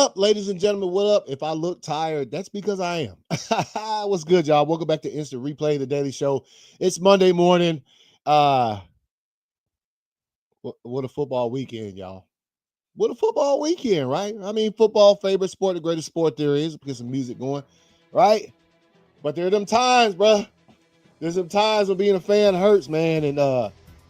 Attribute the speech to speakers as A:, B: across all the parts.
A: up, ladies and gentlemen? What up? If I look tired, that's because I am. What's good, y'all? Welcome back to Instant Replay, the Daily Show. It's Monday morning. What a football weekend, y'all. What a football weekend, right? I mean, football, favorite sport, the greatest sport there is. Get some music going, right? But there are them times, bro. There's some times when being a fan hurts, man. And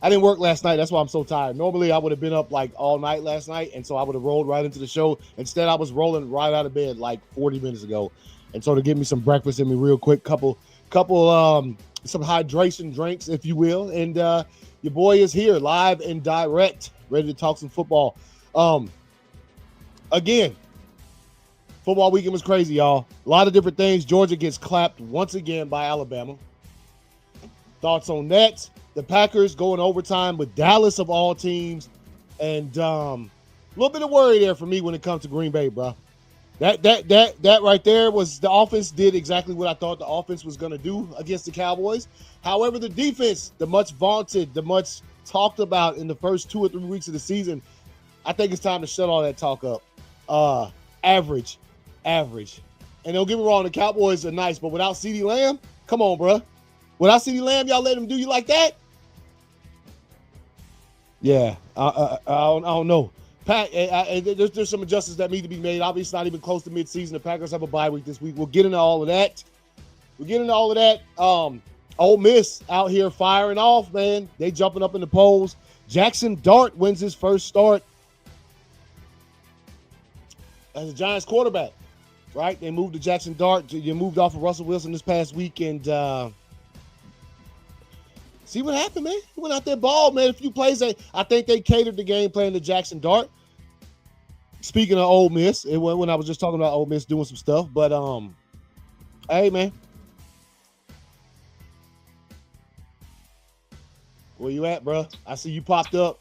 A: I didn't work last night. That's why I'm so tired. Normally, I would have been up like all night last night, and so I would have rolled right into the show. Instead, I was rolling right out of bed like 40 minutes ago. And so to get me some breakfast in me real quick, couple some hydration drinks, if you will. And your boy is here live and direct, ready to talk some football. Again, football weekend was crazy, y'all. A lot of different things. Georgia gets clapped once again by Alabama. Thoughts on that? The Packers going overtime with Dallas of all teams, and a little bit of worry there for me when it comes to Green Bay, bro. That right there was the offense did exactly what I thought the offense was going to do against the Cowboys. However, the defense, the much vaunted, the much talked about in the first 2 or 3 weeks of the season, I think it's time to shut all that talk up. Average. And don't get me wrong, the Cowboys are nice, but without CeeDee Lamb, come on, bro. Without CeeDee Lamb, y'all let him do you like that? Yeah, I don't know. There's some adjustments that need to be made. Obviously, not even close to midseason. The Packers have a bye week this week. We'll get into all of that. Ole Miss out here firing off, man. They jumping up in the polls. Jackson Dart wins his first start as a Giants quarterback, right? They moved to Jackson Dart. You moved off of Russell Wilson this past week, and see what happened, man. He went out there ball, man. A few plays. I think they catered the game plan to Jackson Dart. Speaking of Ole Miss, it went when I was just talking about Ole Miss doing some stuff. But hey, man, where you at, bro? I see you popped up.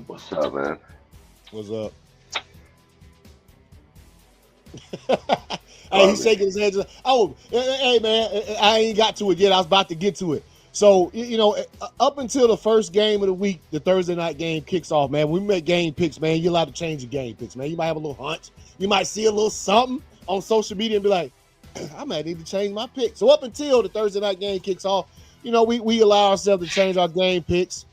B: What's up, man?
A: What's up? Hey, he's shaking his head. Oh, hey, man, I ain't got to it yet. I was about to get to it. So, up until the first game of the week, the Thursday night game kicks off, man. When we make game picks, man, you're allowed to change your game picks, man. You might have a little hunch. You might see a little something on social media and be like, I might need to change my pick. So up until the Thursday night game kicks off, we allow ourselves to change our game picks.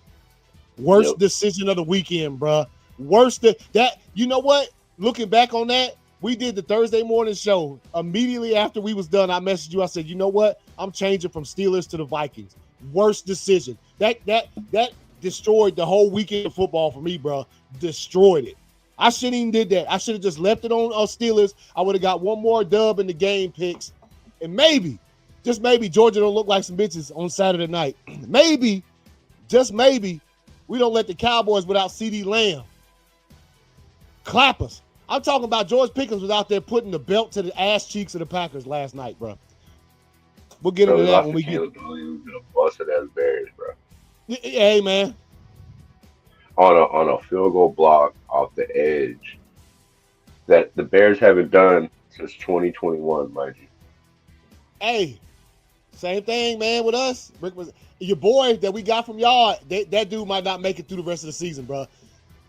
A: Worst decision of the weekend, bro. You know what? Looking back on that, we did the Thursday morning show. Immediately after we was done, I messaged you. I said, you know what? I'm changing from Steelers to the Vikings. Worst decision. That destroyed the whole weekend of football for me, bro. Destroyed it. I shouldn't even did that. I should have just left it on Steelers. I would have got one more dub in the game picks. And maybe, just maybe, Georgia don't look like some bitches on Saturday night. Maybe, just maybe, we don't let the Cowboys without CeeDee Lamb clap us. I'm talking about George Pickens was out there putting the belt to the ass cheeks of the Packers last night, bro. We'll get into that when we get.
B: Busted as Bears, bro.
A: Hey, man.
B: On a field goal block off the edge that the Bears haven't done since 2021, mind you.
A: Hey, same thing, man, with us. Rick was your boy that we got from y'all. That dude might not make it through the rest of the season, bro.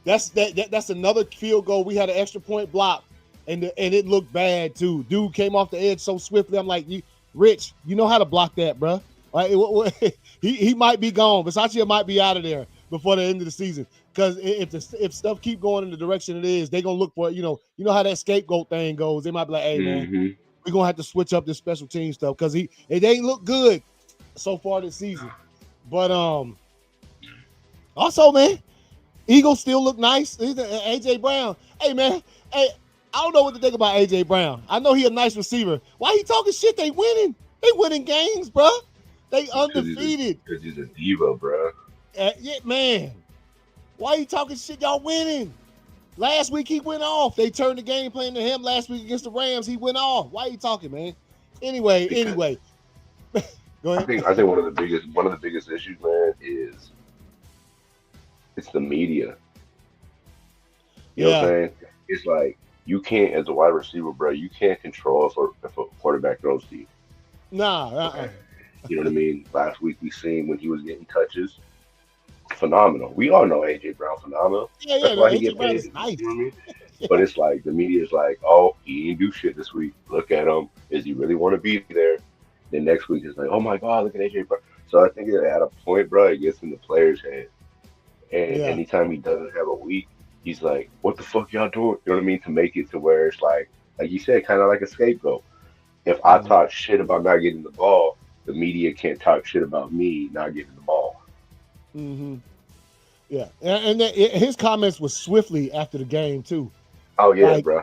A: That's another field goal. We had an extra point block, and it looked bad too. Dude came off the edge so swiftly. I'm like, Rich, you know how to block that, bro. Like, he might be gone. Versace might be out of there before the end of the season. Because if stuff keep going in the direction it is, they're gonna look for you know how that scapegoat thing goes. They might be like, hey man, we're gonna have to switch up this special team stuff because it ain't look good so far this season. But also, man. Eagles still look nice. AJ Brown. Hey, man. Hey, I don't know what to think about AJ Brown. I know he a nice receiver. Why he talking shit? They winning. They winning games, bro. They undefeated.
B: Because he's a diva, bro.
A: Yeah, man. Why he talking shit? Y'all winning. Last week he went off. They turned the game plan to him last week against the Rams. He went off. Why you talking, man? Anyway. Go ahead.
B: I think one of the biggest issues, man, is it's the media. You know what I'm saying? It's like you can't, as a wide receiver, bro, you can't control if a quarterback throws to you.
A: Nah.
B: You know what I mean? Last week we seen when he was getting touches, phenomenal. We all know AJ Brown phenomenal.
A: Yeah.
B: That's
A: No,
B: why he
A: AJ
B: get
A: Brown
B: paid.
A: is
B: You
A: nice.
B: know what I mean? But
A: Yeah.
B: it's like the media is like, oh, he didn't do shit this week. Look at him. Is he really want to be there? Then next week it's like, oh my God, look at AJ Brown. So I think at a point, bro, it gets in the player's head. And
A: Yeah.
B: anytime he doesn't have a week, he's like, what the fuck y'all doing? You know what I mean? To make it to where it's like you said, kind of like a scapegoat. If I
A: Mhm.
B: talk shit about not getting the ball, the media can't talk shit about me not getting the ball.
A: Mhm. Yeah. His comments was swiftly after the game too.
B: Oh yeah,
A: Like,
B: bro.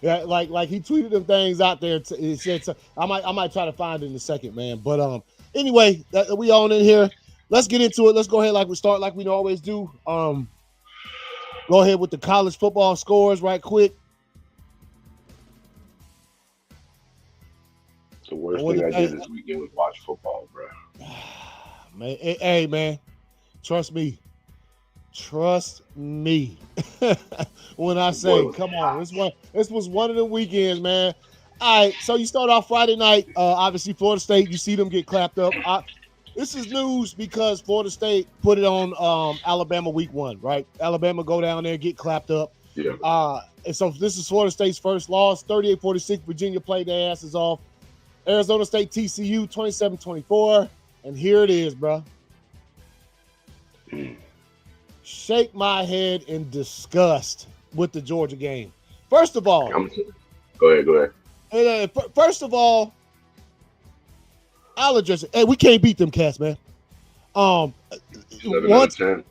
A: yeah, like he tweeted them things out there. He said, I might try to find it in a second, man. But anyway, we on in here. Let's get into it. Let's go ahead like we start like we always do. Go ahead with the college football scores right quick.
B: The worst
A: What do
B: thing
A: you
B: I did
A: think?
B: this weekend was watch football, bro.
A: Man, hey man, trust me. Trust me when I
B: The boy
A: say,
B: was
A: come on,
B: hot.
A: this was one of the weekends, man. All right, so you start off Friday night. Obviously, Florida State, you see them get clapped up. This is news because Florida State put it on Alabama week 1, right? Alabama go down there, get clapped up.
B: Yeah.
A: And so this is Florida State's first loss, 38-46. Virginia played their asses off. Arizona State, TCU, 27-24. And here it is, bro.
B: Mm.
A: Shake my head in disgust with the Georgia game. First of all,
B: Go ahead.
A: first of all, I'll address it. Hey, we can't beat them cats, man.
B: 7 out of
A: Once,
B: 10.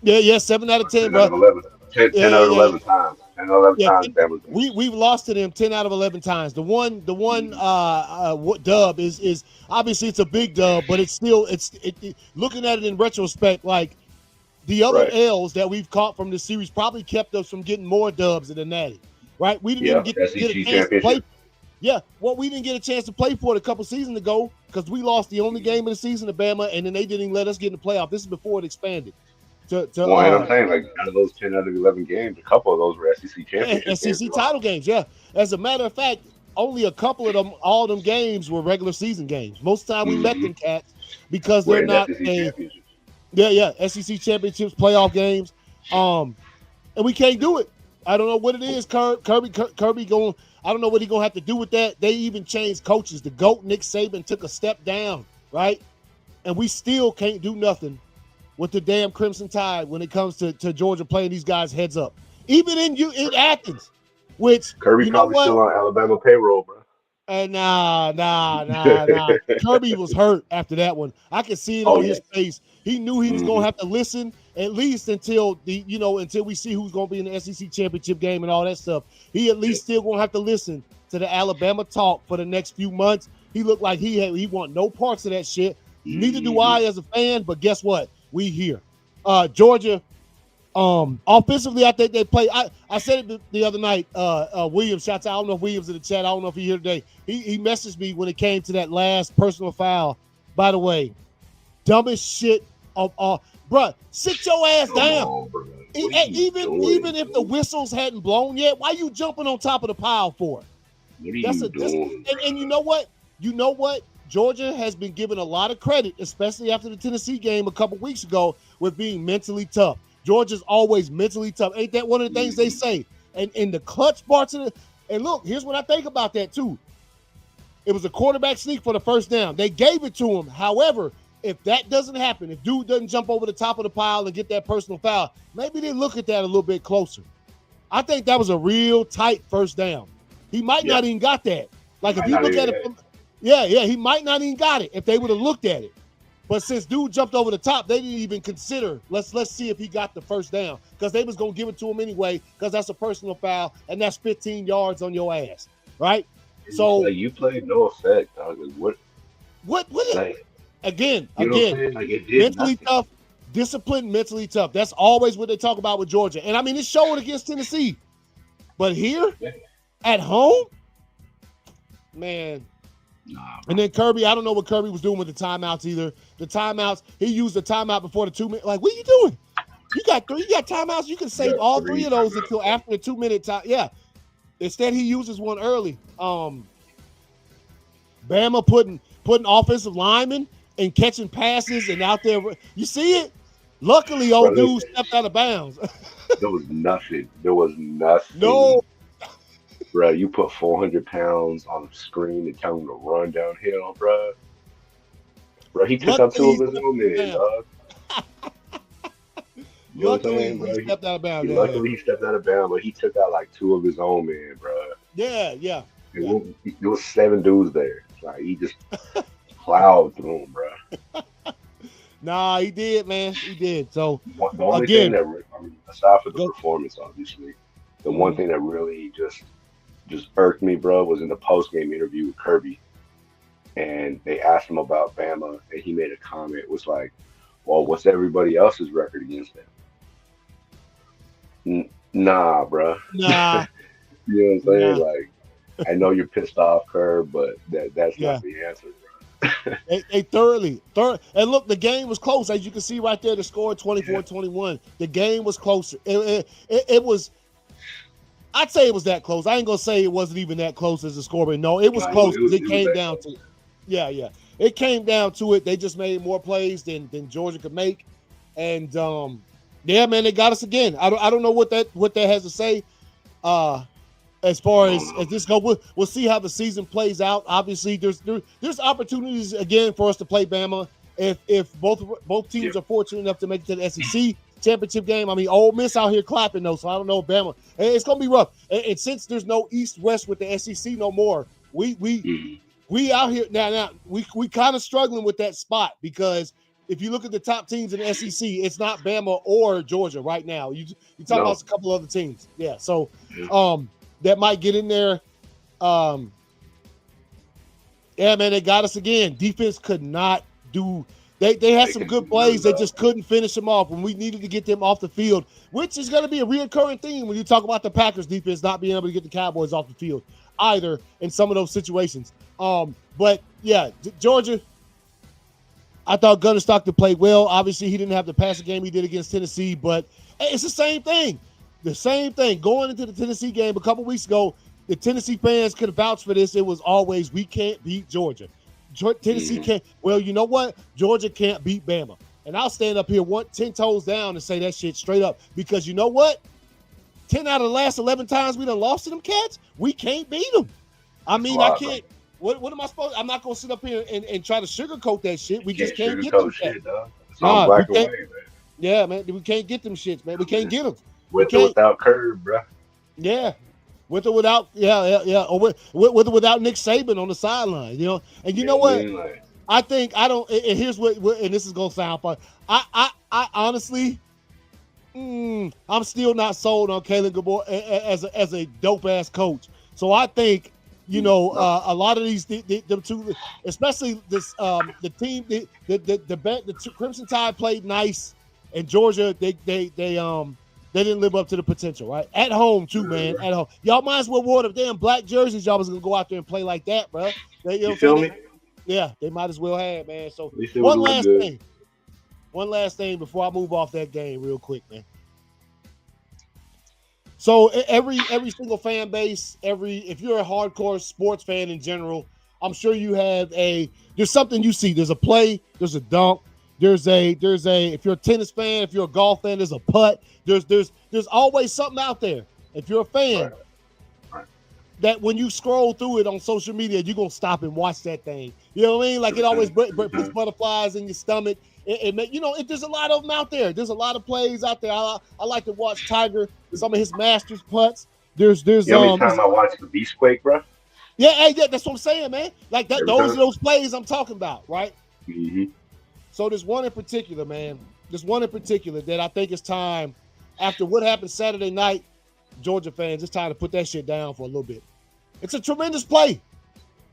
A: yeah, 7 out of 10,
B: 10 out
A: bro.
B: of 11. 10,
A: Yeah,
B: 10 out of
A: yeah,
B: 11 times. 10 out of 11
A: yeah.
B: times, Bama's going to
A: We've lost to them 10 out of 11 times. The one dub is obviously it's a big dub, but it's still looking at it in retrospect, like the other
B: Right.
A: L's that we've caught from this series probably kept us from getting more dubs in the Natty, right? We didn't even
B: Yeah.
A: get a
B: SEC
A: chance to play.
B: championship.
A: Yeah, well, we didn't get a chance to play for it a couple seasons ago because we lost the only game of the season to Bama, and then they didn't even let us get in the playoff. This is before it expanded to
B: Well, and I'm saying, like, out of those 10 out of 11 games, a couple of those were SEC championship games we
A: SEC
B: lost.
A: title games. Yeah, as a matter of fact, only a couple of them, all them games were regular season games. Most of the time we met
B: Mm-hmm.
A: them cats because
B: We're
A: they're
B: in
A: not
B: SEC
A: a
B: championships.
A: SEC championships playoff games. And we can't do it. I don't know what it is. Kirby going. I don't know what he's gonna have to do with that. They even changed coaches. The GOAT Nick Saban took a step down, right? And we still can't do nothing with the damn Crimson Tide when it comes to Georgia playing these guys heads up. Even in Athens, which
B: Kirby
A: you know
B: probably
A: what?
B: still on Alabama payroll, bro.
A: Nah. Kirby was hurt after that one. I could see it
B: Oh,
A: on
B: yeah.
A: his face. He knew he was
B: Mm-hmm.
A: gonna have to listen at least until until we see who's gonna be in the SEC championship game and all that stuff. He at least still gonna have to listen to the Alabama talk for the next few months. He looked like he want no parts of that shit. Neither do
B: Mm-hmm.
A: I as a fan. But guess what? We here. Georgia. Offensively, I think they play. I said it the other night. Williams, shouts out. I don't know if Williams in the chat. I don't know if he here today. He messaged me when it came to that last personal foul. By the way, dumbest shit of all, bruh. Sit your ass
B: Come
A: down.
B: on, bro.
A: Even if the whistles hadn't blown yet, why you jumping on top of the pile for?
B: What are you doing?
A: And you know what? Georgia has been given a lot of credit, especially after the Tennessee game a couple weeks ago, with being mentally tough. Georgia's always mentally tough. Ain't that one of the things they say? And in the clutch parts of it. And look, here's what I think about that too. It was a quarterback sneak for the first down. They gave it to him. However, if that doesn't happen, if dude doesn't jump over the top of the pile and get that personal foul, maybe they look at that a little bit closer. I think that was a real tight first down. He might not even got that. Like if you look at it, he might not even got it if they would have looked at it. But since dude jumped over the top, they didn't even consider, let's see if he got the first down, because they was going to give it to him anyway, because that's a personal foul, and that's 15 yards on your ass, right? So
B: like, you played no effect. Dog. What
A: like, again,
B: like, it did
A: mentally
B: nothing.
A: tough, disciplined, mentally tough. That's always what they talk about with Georgia. And I mean, it showed against Tennessee. But here, at home, man.
B: Nah,
A: and then Kirby, I don't know what Kirby was doing with the timeouts either. The timeouts, he used the timeout before the 2 minute. Like, what are you doing? You got timeouts. You can save all three of those until after the 2 minute time. Yeah. Instead, he uses one early. Bama putting offensive linemen and catching passes and out there. You see it? Luckily, old dude stepped out of bounds.
B: There was nothing. There was nothing.
A: No.
B: Bro, you put 400 pounds on the screen and tell him to run downhill, bro. Bro, he took out
A: Luckily,
B: two
A: he
B: of his own men,
A: stepped
B: dog. You know what I'm
A: Luckily,
B: saying,
A: he
B: bro?
A: stepped out of bounds.
B: Luckily, he stepped out of bounds, but he took out like two of his own men, bro.
A: Yeah.
B: There was 7 dudes there. Like, he just plowed through them, bro.
A: Nah, he did, man. He did. So,
B: The only thing
A: again,
B: that, I mean, aside from the
A: go.
B: performance, obviously, the one thing that really just irked me, bro, was in the post game interview with Kirby, and they asked him about Bama, and he made a comment. It was like, "Well, what's everybody else's record against them?" Nah, bro.
A: Nah.
B: You know what I'm saying?
A: Nah.
B: Like, I know you're pissed off, Curb, but that's
A: Yeah.
B: not the answer, bro.
A: They thoroughly. And look, the game was close. As you can see right there, the score 24-21. The game was closer. It was, I'd say it was that close. I ain't going to say it wasn't even that close as the score, but no, it was close. It came down to it. Yeah. It came down to it. They just made more plays than Georgia could make. And, yeah, man, they got us again. I don't know what that has to say. As far as this go, we'll see how the season plays out. Obviously, there's opportunities again for us to play Bama if both teams are fortunate enough to make it to the SEC championship game. I mean, Ole Miss out here clapping though, so I don't know if Bama. It's gonna be rough. And since there's no East-West with the SEC no more, we out here now. We kind of struggling with that spot because if you look at the top teams in the SEC, it's not Bama or Georgia right now. You talk about a couple other teams, yeah. So, that might get in there. Yeah, man, they got us again. Defense could not do. They had some good plays. They just couldn't finish them off when we needed to get them off the field, which is going to be a reoccurring theme when you talk about the Packers defense not being able to get the Cowboys off the field either in some of those situations. But yeah, Georgia, I thought Gunnar Stockton played well. Obviously, he didn't have the passing game he did against Tennessee, but it's the same thing. The same thing. Going into the Tennessee game a couple weeks ago, the Tennessee fans could vouch for this. It was always, we can't beat Georgia. Tennessee can't. Well, you know what? Georgia can't beat Bama. And I'll stand up here 10 toes down and say that shit straight up. Because you know what? 10 out of the last 11 times we done lost to them cats, we can't beat them. I mean, I can't. What am I supposed to? I'm not going to sit up here and try to sugarcoat that shit. We just can't get them shit.
B: It's all black and white, man.
A: Yeah, man. We can't get them shits, man. We can't get them.
B: With or without Curb, bro.
A: Yeah. With or without, yeah. Or with or without Nick Saban on the sideline, you know. And you know what? I think I don't. And here's what and this is gonna sound fun. I honestly, I'm still not sold on Kalen Gabor as a dope ass coach. So I think a lot of these them two, especially this the team the Crimson Tide played nice, and Georgia they didn't live up to the potential, right? At home, too, man. At home. Y'all might as well wear the damn black jerseys. Y'all was going to go out there and play like that, bro. You
B: feel me?
A: Yeah, they might as well have, man. So, one last thing before I move off that game real quick, man. So, every single fan base, if you're a hardcore sports fan in general, I'm sure you have there's something you see. There's a play, there's a dunk, there's a if you're a tennis fan, if you're a golf fan, there's a putt. There's always something out there. If you're a fan, that when you scroll through it on social media, you're gonna stop and watch that thing. You know what I mean? Like it always puts butterflies in your stomach. There's a lot of them out there. There's a lot of plays out there. I like to watch Tiger, some of his Masters putts. There's
B: you know how many times I watched the Beastquake, bro?
A: Yeah, that's what I'm saying, man. Like that, those are those plays I'm talking about, right?
B: Mm-hmm.
A: So there's one in particular, man. There's one in particular that I think it's time, after what happened Saturday night, Georgia fans, it's time to put that shit down for a little bit. It's a tremendous play.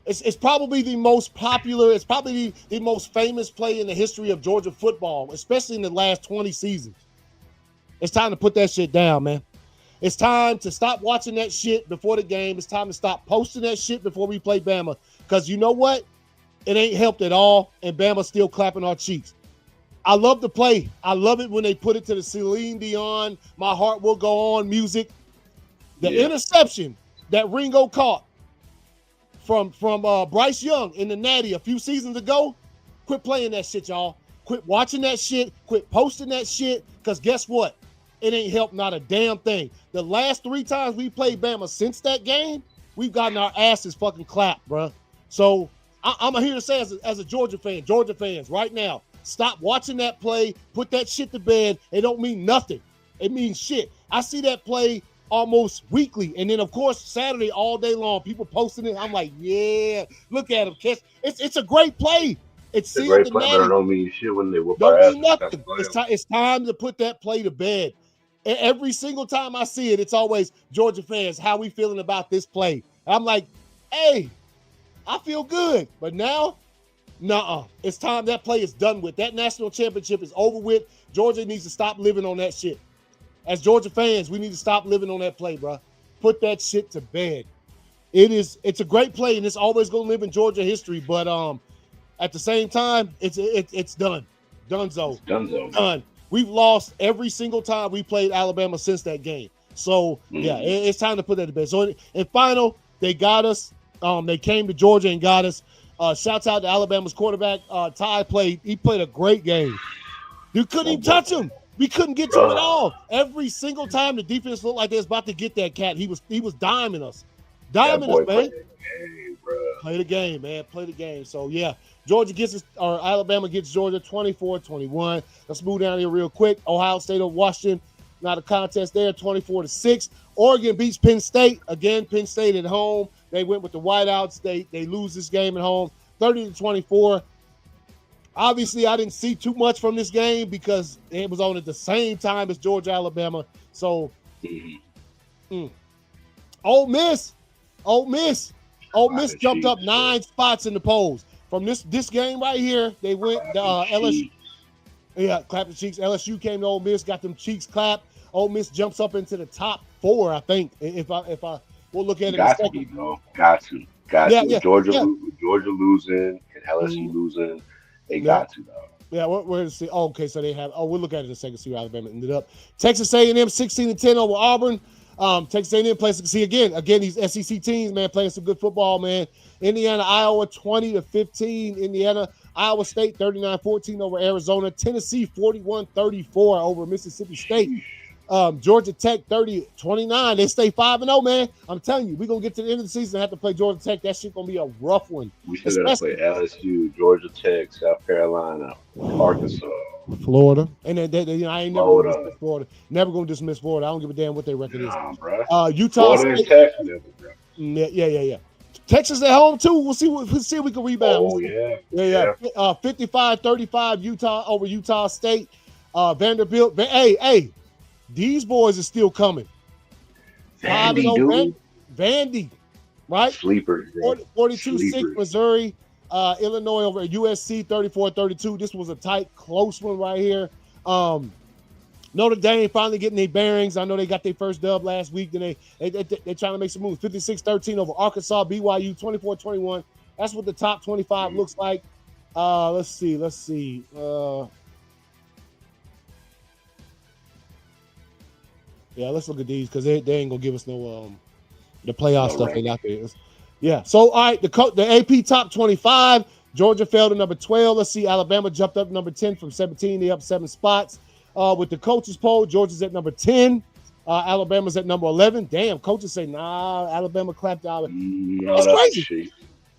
A: It's probably the most popular, it's probably the most famous play in the history of Georgia football, especially in the last 20 seasons. It's time to put that shit down, man. It's time to stop watching that shit before the game. It's time to stop posting that shit before we play Bama. Because you know what? It ain't helped at all, and Bama's still clapping our cheeks. I love the play. I love it when they put it to the Celine Dion, My Heart Will Go On music. The interception that Ringo caught from Bryce Young in the Natty a few seasons ago, Quit playing that shit, y'all. Quit watching that shit. Quit posting that shit. Because guess what? It ain't helped not a damn thing. The last 3 times we played Bama since that game, we've gotten our asses fucking clapped, bro. So I'm here to say as a Georgia fan, Georgia fans, right now, stop watching that play. Put that shit to bed. It don't mean nothing. It means shit. I see that play almost weekly. And then, of course, Saturday all day long, people posting it. I'm like, yeah, look at him. Catch. It's a great play. It's
B: a
A: sealed
B: great
A: the
B: play, but it
A: natty.
B: don't mean shit when they whoop our
A: Don't
B: ass.
A: mean nothing. It's time to put that play to bed. Every single time I see it, it's always Georgia fans, how we feeling about this play? I'm like, hey, I feel good. But now, nuh-uh. It's time that play is done with. That national championship is over with. Georgia needs to stop living on that shit. As Georgia fans, we need to stop living on that play, bro. Put that shit to bed. It's a great play, and it's always going to live in Georgia history. But at the same time, it's done. Donezo. Done. We've lost every single time we played Alabama since that game. So, yeah, it's time to put that to bed. So, in final, they got us. They came to Georgia and got us. Shouts out to Alabama's quarterback. Ty played. He played a great game. You couldn't even touch him. We couldn't get to him at all. Every single time the defense looked like they was about to get that cat, he was diming us. Diming us, man. Play the game, man. Play the game. So, yeah, Georgia gets us, or Alabama gets Georgia 24-21. Let's move down here real quick. Ohio State of Washington, not a contest there, 24-6. Oregon beats Penn State. Again, Penn State at home. They went with the whiteouts. They lose this game at home, 30-24. Obviously, I didn't see too much from this game because it was on at the same time as Georgia, Alabama. So, Ole Miss jumped up 9 spots in the polls. From this game right here, they went LSU. Yeah, clap the cheeks. LSU came to Ole Miss, got them cheeks clapped. Ole Miss jumps up into the top 4, I think. If I we'll look at it in a second.
B: Got to. Georgia losing and LSU losing. They got to, though.
A: Yeah, we're see. Oh, okay, so they have. Oh, we'll look at it in a second. See where Alabama ended up. Texas A&M 16-10 over Auburn. Texas A&M plays. See again these SEC teams, man, playing some good football, man. Indiana, Iowa 20-15. Indiana, Iowa State 39-14 over Arizona. Tennessee 41-34 over Mississippi State. Georgia Tech 30-29. They stay 5-0, man. I'm telling you, we're gonna get to the end of the season and have to play Georgia Tech. That shit gonna be a rough one.
B: We should have played LSU, Georgia Tech, South Carolina, Arkansas,
A: Florida, and then I ain't never gonna dismiss Florida. Never gonna dismiss Florida. I don't give a damn what their record is.
B: Bro.
A: Utah
B: Florida
A: State.
B: and Texas, bro.
A: Yeah. Texas at home too. We'll see if we can rebound.
B: Oh
A: yeah. 55-35 Utah over Utah State. Vanderbilt. Hey. These boys are still coming.
B: Vandy,
A: right?
B: Sleepers.
A: 42-6 Missouri. Illinois over USC 34-32. This was a tight, close one right here. Notre Dame finally getting their bearings. I know they got their first dub last week. Then they trying to make some moves. 56-13 over Arkansas. BYU 24-21. That's what the top 25 looks like. Let's see. Yeah, let's look at these because they ain't gonna give us no the playoff stuff they got there. Yeah. So all right, the AP top 25. Georgia fell to number 12. Let's see. Alabama jumped up to number 10 from 17. They up 7 spots. With the coaches poll, Georgia's at number 10. Alabama's at number 11. Damn, coaches say nah. Alabama clapped out. That's crazy.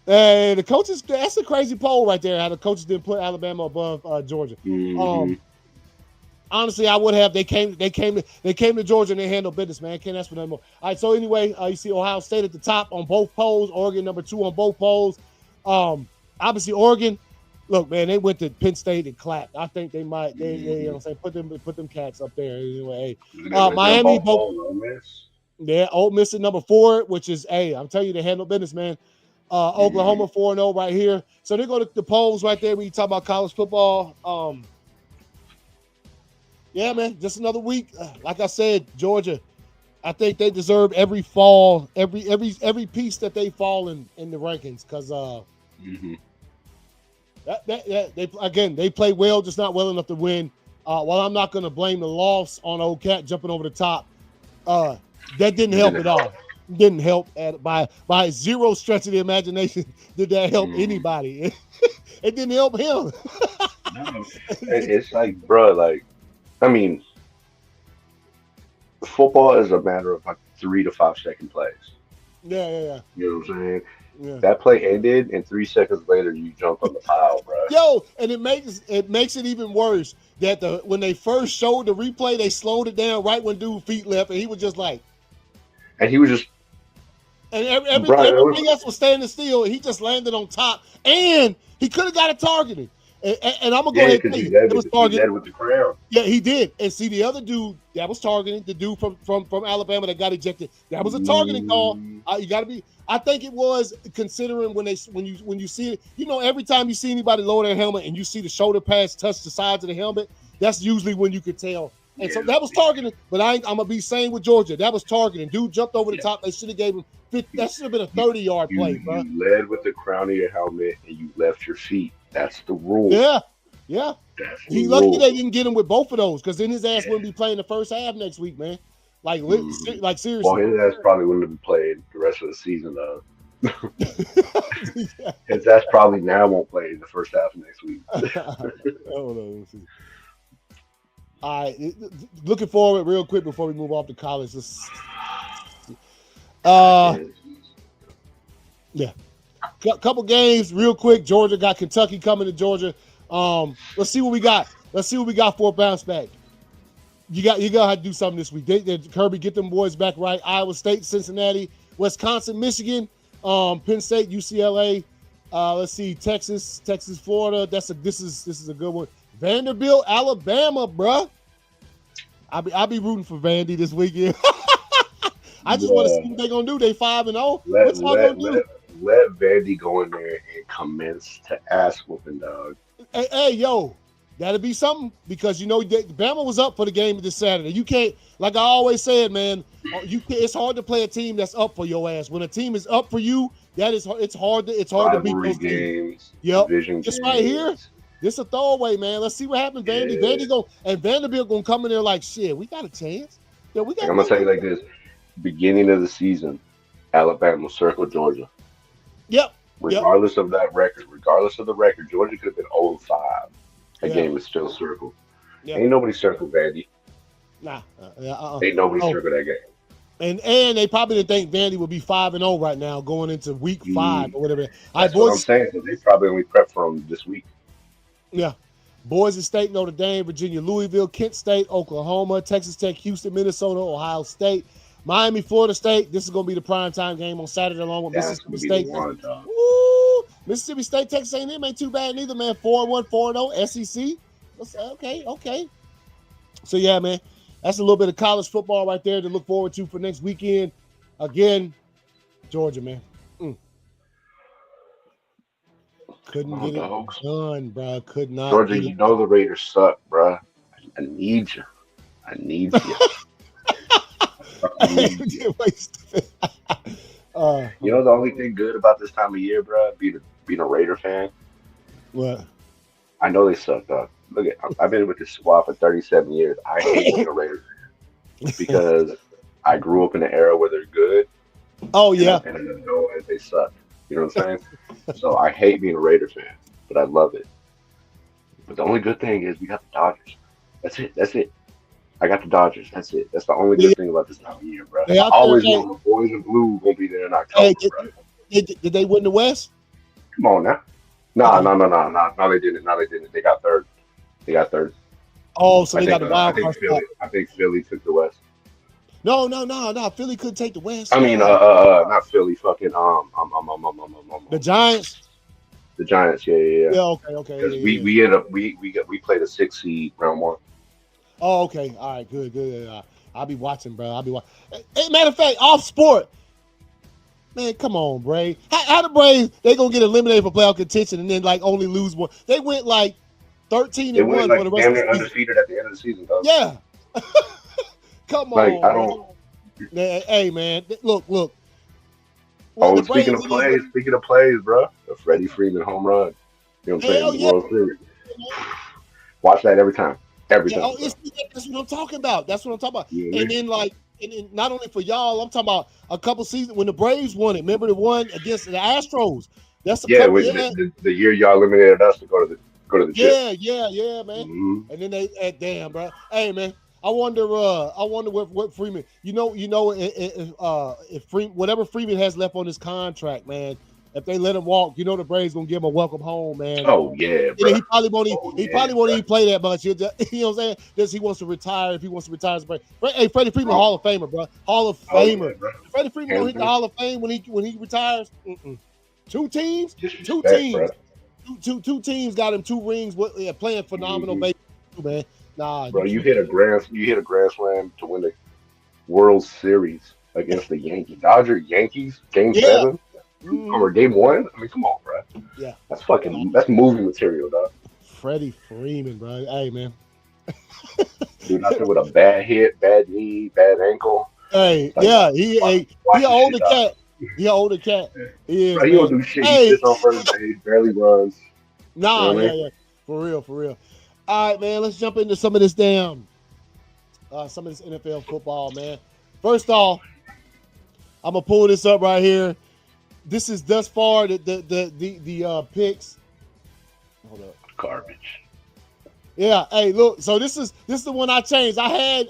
A: The coaches. That's a crazy poll right there. How the coaches didn't put Alabama above Georgia. Honestly, I would have. They came to Georgia and they handled business, man. Can't ask for nothing more. All right, so anyway, you see Ohio State at the top on both polls. Oregon number 2 on both polls. Obviously Oregon. Look, man, they went to Penn State and clapped. I think they might. They you know what I'm saying, put them cats up there anyway. Miami both. Ole Miss at number 4, which is I'm telling you, they handle business, man. Oklahoma 4-0 right here. So they go to the polls right there when you talk about college football. Yeah, man, just another week. Like I said, Georgia, I think they deserve every fall, every piece that they fall in the rankings because they play well, just not well enough to win. While I'm not going to blame the loss on old cat jumping over the top, that didn't help at all. Didn't help by zero stretch of the imagination did that help anybody. it didn't help him.
B: No, it's like, bro, like, I mean, football is a matter of like 3 to 5 second plays.
A: Yeah.
B: You know what I'm saying?
A: Yeah.
B: That play ended, and 3 seconds later, you jumped on the pile, bro.
A: Yo, and it makes it even worse that when they first showed the replay, they slowed it down right when dude feet left, and he was just like,
B: And he was just,
A: and
B: bro,
A: everything else was standing still, and he just landed on top, and he could have got it targeted. And I'm gonna go
B: yeah,
A: ahead and
B: because
A: tell
B: he
A: you,
B: led
A: it was
B: with
A: targeted.
B: the crown.
A: Yeah, he did. And see, the other dude that was targeting, the dude from Alabama that got ejected, that was a targeting call. You got to be. I think it was, considering when you see it. Every time you see anybody lower their helmet and you see the shoulder pads touch the sides of the helmet, that's usually when you could tell. And so that was targeting. But I'm gonna be saying with Georgia, that was targeting. Dude jumped over the top. They should have gave him 50. That should have been a 30-yard play, bro.
B: You led with the crown of your helmet and you left your feet. That's the rule.
A: Yeah.
B: That's the
A: He's lucky they didn't get him with both of those, because then his ass wouldn't be playing the first half next week, man. Like seriously.
B: Well, his ass probably wouldn't have been playing the rest of the season, though. His ass probably now won't play the first half of next week.
A: Hold on. All right, looking forward real quick before we move off to college. Couple games real quick. Georgia got Kentucky coming to Georgia. Let's see what we got. For a bounce back. You gotta have to do something this week. Kirby, get them boys back right. Iowa State, Cincinnati, Wisconsin, Michigan, Penn State, UCLA. Let's see, Texas, Florida. This is a good one. Vanderbilt, Alabama, bruh. I'll be rooting for Vandy this weekend. I just want to see what they're gonna do. They 5-0. What's y'all gonna do?
B: Let Vandy go in there and commence to ass whooping, dog.
A: Hey, yo, that'll be something, because Bama was up for the game this Saturday. You can't, like I always said, man. It's hard to play a team that's up for your ass. When a team is up for you, it's hard to beat those teams. Yep, just right here. This a throwaway, man. Let's see what happens. Vanderbilt gonna come in there like, shit, we got a chance. Yeah, we got.
B: I'm gonna tell you like this: beginning of the season, Alabama circled Georgia.
A: Yep.
B: Regardless of the record, Georgia could have been 0-5. That game was still circled. Yep. Ain't nobody circled Vandy.
A: Nah.
B: Ain't nobody circled that game.
A: And they probably didn't think Vandy would be 5-0 right now going into week 5 or whatever.
B: That's what I'm saying. So they probably only prepped for them this week.
A: Yeah. Boise State, Notre Dame, Virginia, Louisville, Kent State, Oklahoma, Texas Tech, Houston, Minnesota, Ohio State, Miami, Florida State. This is going to be the primetime game on Saturday along with Mississippi State. Mississippi State, Texas A&M ain't too bad neither, man. 4-1, 4-0, SEC. Okay. So, yeah, man, that's a little bit of college football right there to look forward to for next weekend. Again, Georgia, man. Couldn't get it done, bro. Could not.
B: Georgia, you know the Raiders suck, bro. I need you. You know the only thing good about this time of year, bro, being a Raider fan?
A: What?
B: I know they suck, dog. Look, I've been with this squad for 37 years. I hate being a Raider fan because I grew up in an era where they're good.
A: Oh, yeah.
B: And I know they suck. You know what I'm saying? So I hate being a Raider fan, but I love it. But the only good thing is we got the Dodgers. That's it. I got the Dodgers. That's it. That's the only good thing about this time of year, bro. I always know the boys in blue gonna be there in October, bro.
A: Did they win the West?
B: Come on now. No, they didn't. They got third.
A: Oh, so they got the wild card.
B: I think Philly took the West.
A: No. Philly couldn't take the West.
B: I mean, not Philly. Fucking
A: the Giants.
B: The Giants. Yeah.
A: Yeah. Okay.
B: Because we ended up we played a 6 seed round 1.
A: Oh, okay. All right. Good. I'll be watching, bro. Hey, matter of fact, off sport. Man, come on, Braves. How the Braves, they gonna get eliminated for playoff contention and then like only lose one? They went like 13-1 for the rest of the season.
B: Undefeated at the end of the season, though.
A: Yeah. Come on.
B: Like, I don't.
A: Hey, man. Look.
B: Oh, speaking of plays, bro. The Freddie Freeman home run. You know what I'm saying? World Series. Watch that every time. Every time.
A: Oh, that's what I'm talking about.
B: Yeah.
A: And then and not only for y'all, I'm talking about a couple seasons when the Braves won it. Remember the one against the Astros? That's a
B: Yeah,
A: couple.
B: with
A: Yeah,
B: the year y'all eliminated us to go to the chip.
A: yeah, man.
B: Mm-hmm.
A: And then damn, bro. Hey, man. I wonder what Freeman. If whatever Freeman has left on his contract, man. If they let him walk, the Braves gonna give him a welcome home, man.
B: Oh yeah,
A: And
B: bro.
A: he probably won't.
B: Oh
A: He
B: yeah,
A: probably won't
B: bro.
A: even play that much. He'll just, you know what I'm saying? Just he wants to retire. If he wants to retire, as a Brave. Hey, Freddie Freeman,
B: Bro.
A: Hall of Famer, bro. Hall of
B: Oh yeah,
A: Famer.
B: bro.
A: Freddie Freeman gonna
B: Hands
A: hit the
B: down.
A: Hall of Fame when he retires. Two teams, two
B: Disrespect, bro.
A: teams, two teams got him 2 rings. Playing phenomenal
B: Mm-hmm.
A: baseball, man. Nah,
B: Bro, you hit a grand slam to win the World Series against the Yankees. Yankees, game
A: yeah,
B: 7
A: mm-hmm.
B: or game 1. I mean, come on, bro.
A: Yeah.
B: That's movie material, dog.
A: Freddie Freeman, bro. Hey, man.
B: Dude out there with a bad hip, bad knee, bad ankle.
A: Hey,
B: Like,
A: yeah, he
B: watch
A: an
B: your shit,
A: older
B: dog.
A: cat. He an older cat. He is,
B: Bro, he don't
A: man.
B: do shit. He
A: Hey,
B: sits on first base, barely runs. You
A: nah,
B: know what I mean?
A: yeah. For real. All right, man. Let's jump into some of this some of this NFL football, man. First off, I'm gonna pull this up right here. This is thus far the picks. Hold up.
B: Garbage.
A: Yeah, hey, look. So this is the one I changed. I had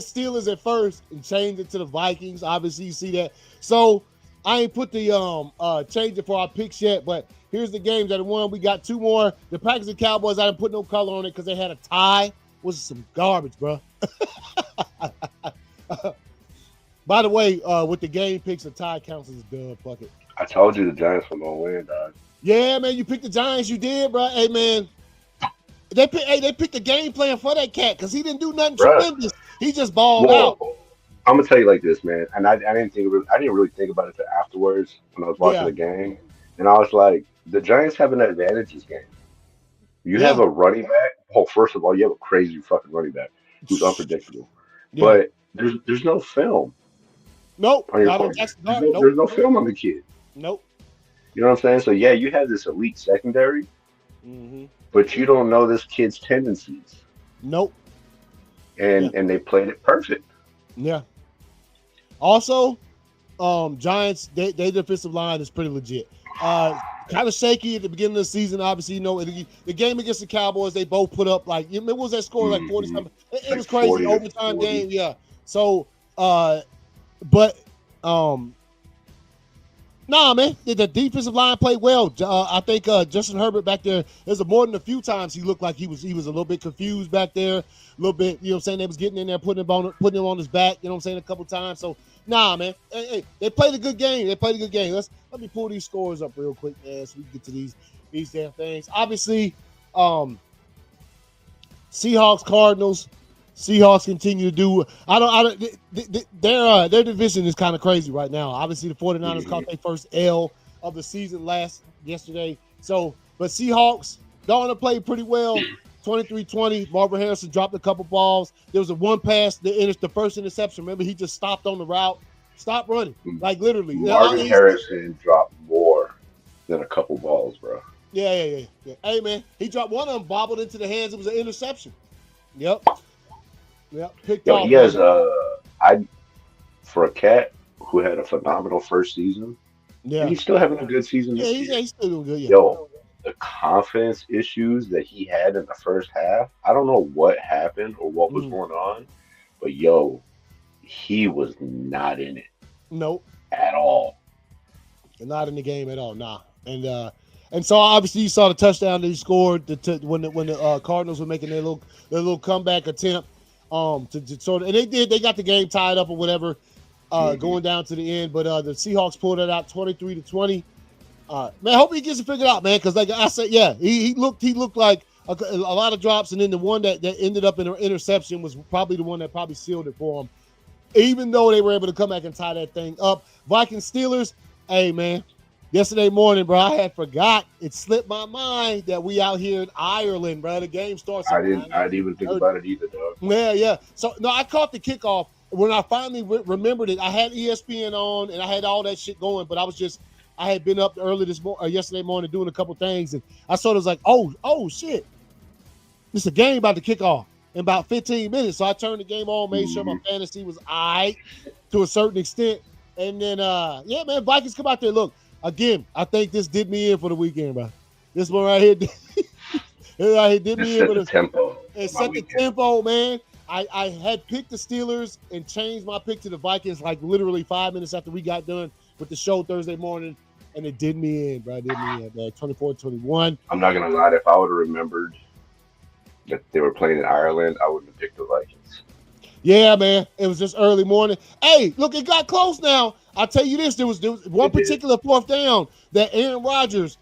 A: Steelers at first and changed it to the Vikings. Obviously, you see that. So I ain't put the change it for our picks yet, but here's the games that won. We got 2 more. The Packers and Cowboys. I didn't put no color on it because they had a tie. Was some garbage, bro. By the way, with the game picks, a tie counts as a dub. Fuck it.
B: I told you the Giants were gonna win, dog.
A: Yeah, man, you picked the Giants. You did, bro. Hey, man. They picked the game plan for that cat because he didn't do nothing
B: Bruh.
A: tremendous. He just balled out.
B: Well, I'm gonna tell you like this, man. And I didn't really think about it till afterwards when I was watching
A: Yeah,
B: the game, and I was like, the Giants have an advantage this game. You have
A: yeah,
B: a running back. Oh, first of all, you have a crazy fucking running back who's unpredictable.
A: yeah.
B: But there's no film
A: Nope,
B: on your
A: not on
B: quarterback.
A: Jackson Dart. Nope,
B: There's no film on the kid.
A: nope.
B: You know what I'm saying? So yeah, you have this elite secondary,
A: Mm-hmm.
B: but you don't know this kid's tendencies,
A: Nope. Yeah,
B: and they played it perfect.
A: yeah. Also, Giants, they defensive line is pretty legit. Kind of shaky at the beginning of the season. Obviously, the game against the Cowboys, they both put up like what was that score? Like 47. It
B: Like
A: was crazy
B: 40 to
A: overtime
B: 40.
A: game. Yeah. So, but nah, man, the defensive line played well. I think Justin Herbert back there. There's more than a few times he looked like he was a little bit confused back there, a little bit. You know what I'm saying? They was getting in there, putting him on his back. You know what I'm saying? A couple times. So nah, man. Hey, they played a good game. Let me pull these scores up real quick, man, so we can get to these damn things. Obviously, Seahawks, Cardinals. Seahawks continue to do. Their division is kind of crazy right now. Obviously, the 49ers caught their first L of the season yesterday. So, but Seahawks, Darnold played pretty well. 23-20. Marvin Harrison dropped a couple balls. There was a one pass, the first interception. Remember, he just stopped on the route. Stop running. Like literally.
B: Marvin Harrison dropped more than a couple balls, bro.
A: Yeah. Hey, man, he dropped one of them, bobbled into the hands. It was an interception. Yep. Picked off.
B: He has for a cat who had a phenomenal first season.
A: Yeah,
B: he's still having a good season this
A: year. He's still doing good. Yeah.
B: Yo, the confidence issues that he had in the first half, I don't know what happened or what was going on, but yo, he was not in it.
A: Nope.
B: At all.
A: Not in the game at all. Nah. And so obviously you saw the touchdown that he scored when the Cardinals were making their little comeback attempt. To sort of, and they got the game tied up or whatever, going down to the end. But the Seahawks pulled it out 23-20. Man, I hope he gets it figured out, man. Because like I said, yeah, he looked like a lot of drops, and then the one that ended up in an interception was probably the one that probably sealed it for him. Even though they were able to come back and tie that thing up. Vikings Steelers, hey man, yesterday morning, bro, I had forgot. It slipped my mind that we out here in Ireland, bro. The game starts.
B: I didn't even think about it either, dog.
A: Yeah. So no, I caught the kickoff when I finally remembered it. I had ESPN on and I had all that shit going, but I had been up early yesterday morning doing a couple things, and I sort of was like, oh shit, this is a game about to kick off in about 15 minutes. So I turned the game on, made sure my fantasy was all right to a certain extent, and then yeah, man, Vikings come out there. Look, again, I think this did me in for the weekend, bro. This one right here, did
B: Just
A: me in
B: set
A: for
B: the
A: the.
B: tempo
A: It
B: for my
A: set the
B: weekend.
A: tempo, man. I had picked the Steelers and changed my pick to the Vikings like literally 5 minutes after we got done with the show Thursday morning, and it did me in, bro. It did me in, man. 24-21.
B: I'm not gonna lie. If I would have remembered that they were playing in Ireland, I wouldn't have picked the Vikings.
A: Yeah, man. It was just early morning. Hey, look, it got close now. I'll tell you this. There was one
B: It did.
A: particular fourth down that Aaron Rodgers,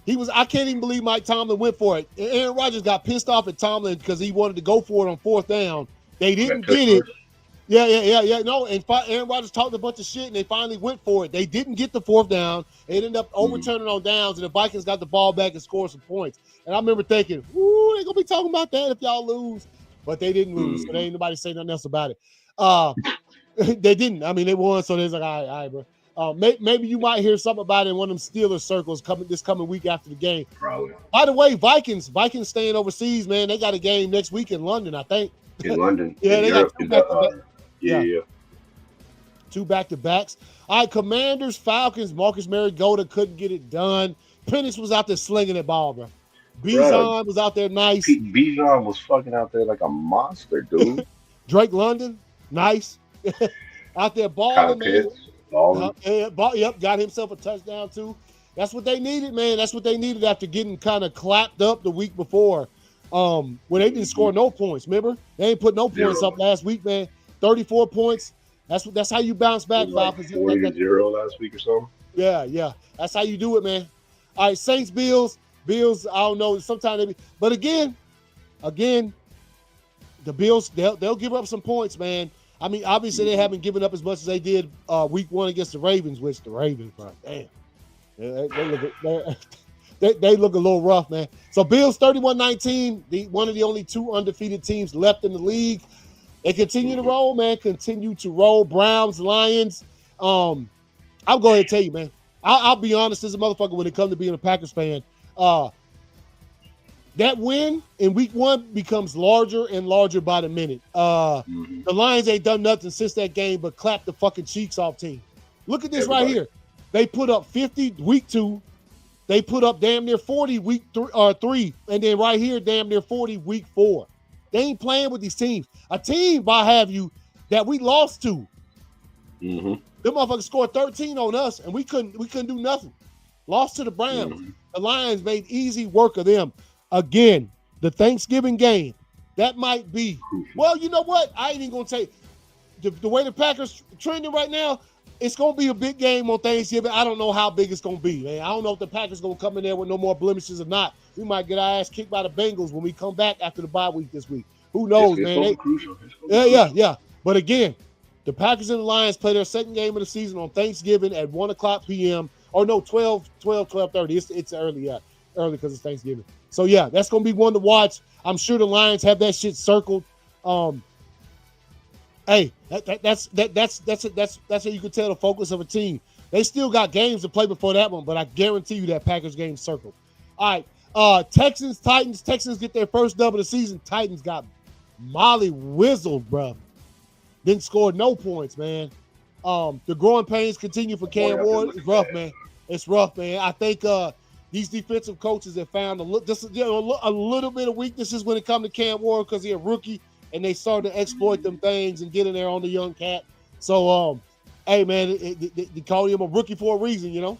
A: I can't even believe Mike Tomlin went for it. Aaron Rodgers got pissed off at Tomlin because he wanted to go for it on fourth down. They
B: That
A: didn't
B: touch
A: get it.
B: first.
A: Yeah. No, and Aaron Rodgers talked a bunch of shit, and they finally went for it. They didn't get the fourth down. They ended up overturning on downs, and the Vikings got the ball back and scored some points. And I remember thinking, ooh, they're going to be talking about that if y'all lose. But they didn't lose, so they ain't nobody say nothing else about it. They didn't. I mean, they won, so they're like, all right, bro. Maybe you might hear something about it in one of them Steelers circles this coming week after the game.
B: Probably.
A: By the way, Vikings staying overseas, man. They got a game next week in London, I think.
B: In London,
A: Yeah,
B: in
A: they got
B: Europe,
A: two back to back.
B: yeah.
A: Two back to backs. All right, Commanders, Falcons. Marcus Mariota couldn't get it done. Penix was out there slinging that ball, bro. Bijan was out there nice.
B: Bijan was fucking out there like a monster, dude.
A: Drake London, nice. Out there balling, man. Yep, got himself a touchdown too. That's what they needed, man. That's what they needed after getting kind of clapped up the week before. When they didn't score no points. Remember? They ain't put no points up last week, man. 34 points. That's how you bounce back, Falcons.
B: 40-0 last week or something.
A: Yeah. That's how you do it, man. All right, Saints, Bills. Bills, I don't know. Sometimes but again, the Bills, they'll give up some points, man. I mean, obviously they haven't given up as much as they did week one against the Ravens, which the Ravens, bro, damn. They look a little rough, man. So Bills 31-19, one of the only two undefeated teams left in the league. They continue to roll, man. Continue to roll. Browns, Lions. I'll go ahead and tell you, man. I'll be honest as a motherfucker when it comes to being a Packers fan. That win in week one becomes larger and larger by the minute. The Lions ain't done nothing since that game but clap the fucking cheeks off team. Look at this right here. They put up 50 week two. They put up damn near 40 week three. And then right here, damn near 40 week four. They ain't playing with these teams. A team, by have you, that we lost to. Them motherfuckers scored 13 on us, and we couldn't do nothing. Lost to the Browns. The Lions made easy work of them. Again, the Thanksgiving game, that might be. Well, you know what? I ain't even going to say the way the Packers trending right now, it's going to be a big game on Thanksgiving. I don't know how big it's going to be, man. I don't know if the Packers going to come in there with no more blemishes or not. We might get our ass kicked by the Bengals when we come back after the bye week this week. Who knows, man? Yeah. But again, the Packers and the Lions play their second game of the season on Thanksgiving at 1 o'clock p.m. Or no, 12:30. It's early because it's Thanksgiving. So, yeah, that's going to be one to watch. I'm sure the Lions have that shit circled. Hey, that's how you can tell the focus of a team. They still got games to play before that one, but I guarantee you that Packers game circled. All right, Texans, Titans. Texans get their first dub of the season. Titans got molly whizzled, bro. Didn't score no points, man. The growing pains continue for Cam Ward. It's rough, man. It's rough, man. I think these defensive coaches have found a little bit of weaknesses when it comes to Cam Ward because he's a rookie, and they started to exploit them things and get in there on the young cat. So, hey, man, they call him a rookie for a reason, you know?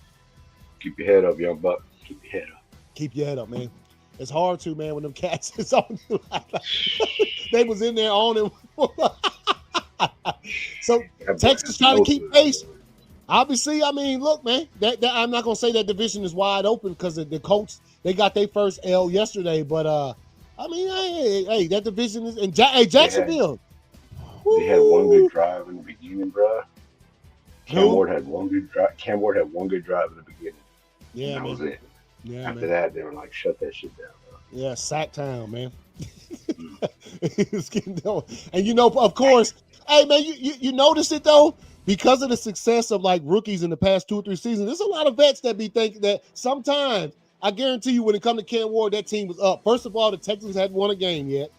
B: Keep your head up, young buck. Keep your head up.
A: Keep your head up, man. It's hard to, man, when them cats is on you. They was in there on him. So Texas trying to keep pace. Obviously, I mean, look, man, that I'm not gonna say that division is wide open because the Colts, they got their first L yesterday, but I mean, hey, that division is in Jacksonville.
B: They had one good drive in the beginning, bro. Cam Ward had one good drive. Cam Ward had one good drive in the beginning.
A: Yeah,
B: that was it.
A: Yeah,
B: after that, they were like, shut that shit down, bro.
A: Yeah, sack town, man. It's getting done. And you know, of course, hey man, you notice it though, because of the success of like rookies in the past 2 or 3 seasons. There's a lot of vets that be thinking that sometimes, I guarantee you, when it comes to Cam Ward, that team was up. First of all, the Texans hadn't won a game yet,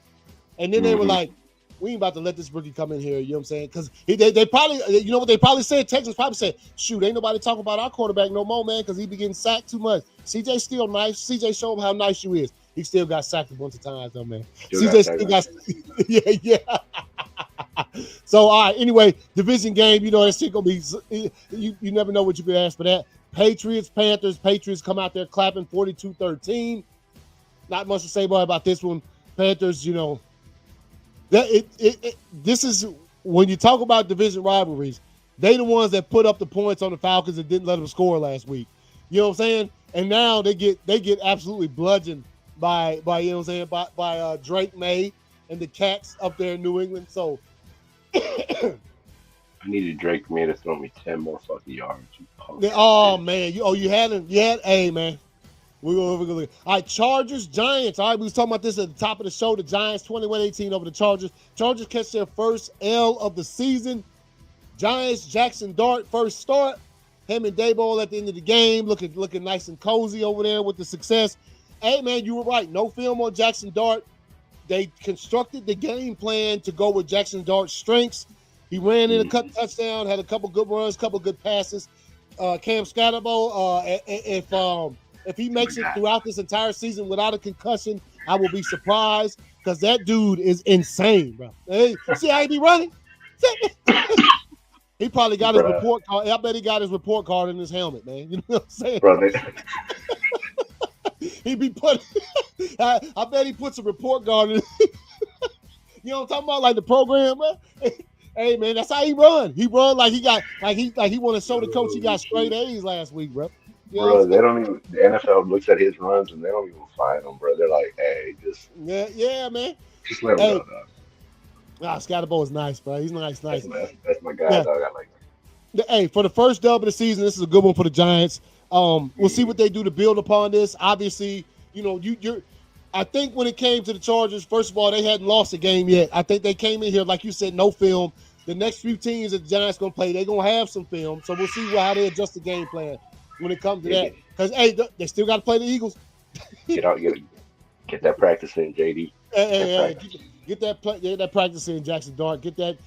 A: and then they were like, we ain't about to let this rookie come in here. You know what I'm saying? Because they probably, you know what they probably said? Texans probably said, shoot, ain't nobody talking about our quarterback no more, man, because he be getting sacked too much. CJ still nice. CJ, show him how nice you is. He still got sacked a bunch of times, though, man. CJ still got, yeah. So, all right, anyway, division game, you know, that shit going to be, you never know what you could ask for that. Patriots, Panthers. Patriots come out there clapping 42-13. Not much to say about this one. Panthers, you know, this is when you talk about division rivalries, they the ones that put up the points on the Falcons and didn't let them score last week. You know what I'm saying? And now they get absolutely bludgeoned by you know what I'm saying, by Drake May and the Cats up there in New England. So
B: I needed Drake May to throw me 10 more fucking yards.
A: Man, you had hey man. We're gonna look. All right, Chargers, Giants. All right, we was talking about this at the top of the show. The Giants 21-18 over the Chargers. Chargers catch their first L of the season. Giants, Jackson Dart, first start. Him and Daboll at the end of the game, looking nice and cozy over there with the success. Hey, man, you were right. No film on Jackson Dart. They constructed the game plan to go with Jackson Dart's strengths. He ran in a touchdown, had a couple good runs, couple good passes. Cam Scatterbo, if he makes it throughout this entire season without a concussion, I will be surprised because that dude is insane, bro. Hey, see how he be running? He probably got his report card. I bet he got his report card in his helmet, man. You know what I'm saying?
B: Bro,
A: he be put. I bet he puts a report card in. You know what I'm talking about? Like the program, man. Hey, man, that's how he run. He run like he want to show the coach he got straight A's last week, bro. You
B: bro, they don't even. The NFL looks at his runs and they don't even find him, bro. They're like, hey, just
A: yeah, man.
B: Just let him go, dog.
A: Scatterbo is nice, bro. He's nice.
B: That's my guy, dog. I like him.
A: Hey, for the first dub of the season, this is a good one for the Giants. We'll see what they do to build upon this. Obviously, you know, you're. I think when it came to the Chargers, first of all, they hadn't lost a game yet. I think they came in here, like you said, no film. The next few teams that the Giants going to play, they're going to have some film. So we'll see how they adjust the game plan when it comes to that. Because, hey, they still got to play the Eagles.
B: Get that practice in, JD.
A: Get that practice in, Jackson Dart. Get that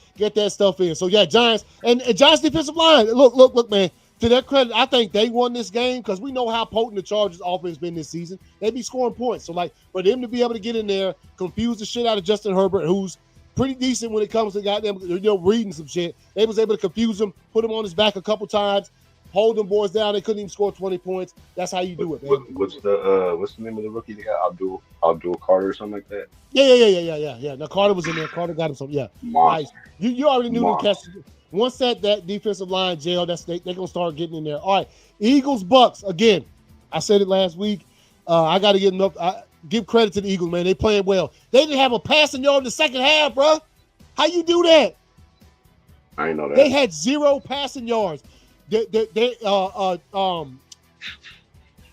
A: stuff in. So, yeah, Giants. And Giants defensive line, look, man. To their credit, I think they won this game because we know how potent the Chargers offense been this season. They be scoring points. So, like, for them to be able to get in there, confuse the shit out of Justin Herbert, who's pretty decent when it comes to goddamn, reading some shit. They was able to confuse him, put him on his back a couple times, hold them boys down. They couldn't even score 20 points. That's how you do it, man.
B: What's the name of the rookie they got? Abdul Carter or something like that?
A: Yeah. Now Carter was in there. Carter got him some. Yeah, nice. You already knew them catches. Once that defensive line gel, they're gonna start getting in there. All right, Eagles Bucks again. I said it last week. I got to get enough. Give credit to the Eagles, man. They playing well. They didn't have a passing yard in the second half, bro. How you do that?
B: I didn't know that.
A: They had 0 passing yards.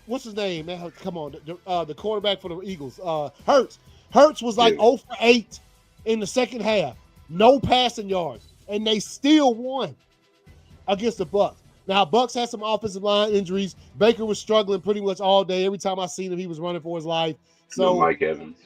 A: What's his name, man? Come on, the quarterback for the Eagles, Hurts. Hurts was like 0 for 8 in the second half. No passing yards. And they still won against the Bucks. Now, Bucks had some offensive line injuries. Baker was struggling pretty much all day. Every time I seen him, he was running for his life. So
B: Mike Evans.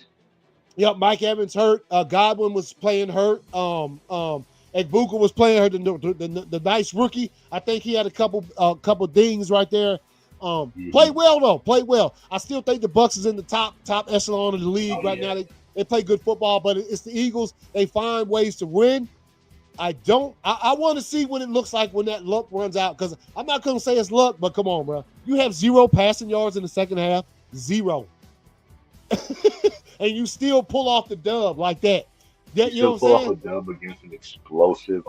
A: Yep, Mike Evans hurt. Godwin was playing hurt. Egbuka was playing hurt. The nice rookie. I think he had a couple dings right there. Played well though. Played well. I still think the Bucks is in the top echelon of the league right now. They play good football, but it's the Eagles. They find ways to win. I want to see what it looks like when that luck runs out, because I'm not going to say it's luck, but come on, bro. You have 0 passing yards in the second half, 0. And you still pull off the dub like that. You know what I'm saying?
B: Pull off a dub against an explosive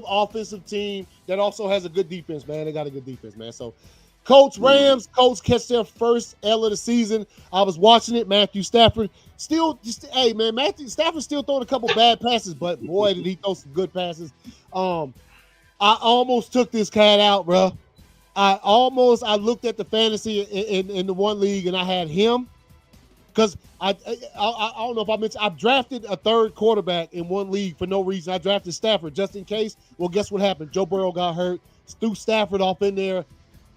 B: offensive team
A: that also has a good defense, man. They got a good defense, man. So, Colts, Rams, Colts catch their first L of the season. I was watching it. Matthew Stafford Matthew Stafford still throwing a couple bad passes, but boy, did he throw some good passes. I almost took this cat out, bro. I looked at the fantasy in the one league and I had him because I don't know if I mentioned I've drafted a third quarterback in one league for no reason. I drafted Stafford just in case. Well, guess what happened? Joe Burrow got hurt, threw Stafford off in there,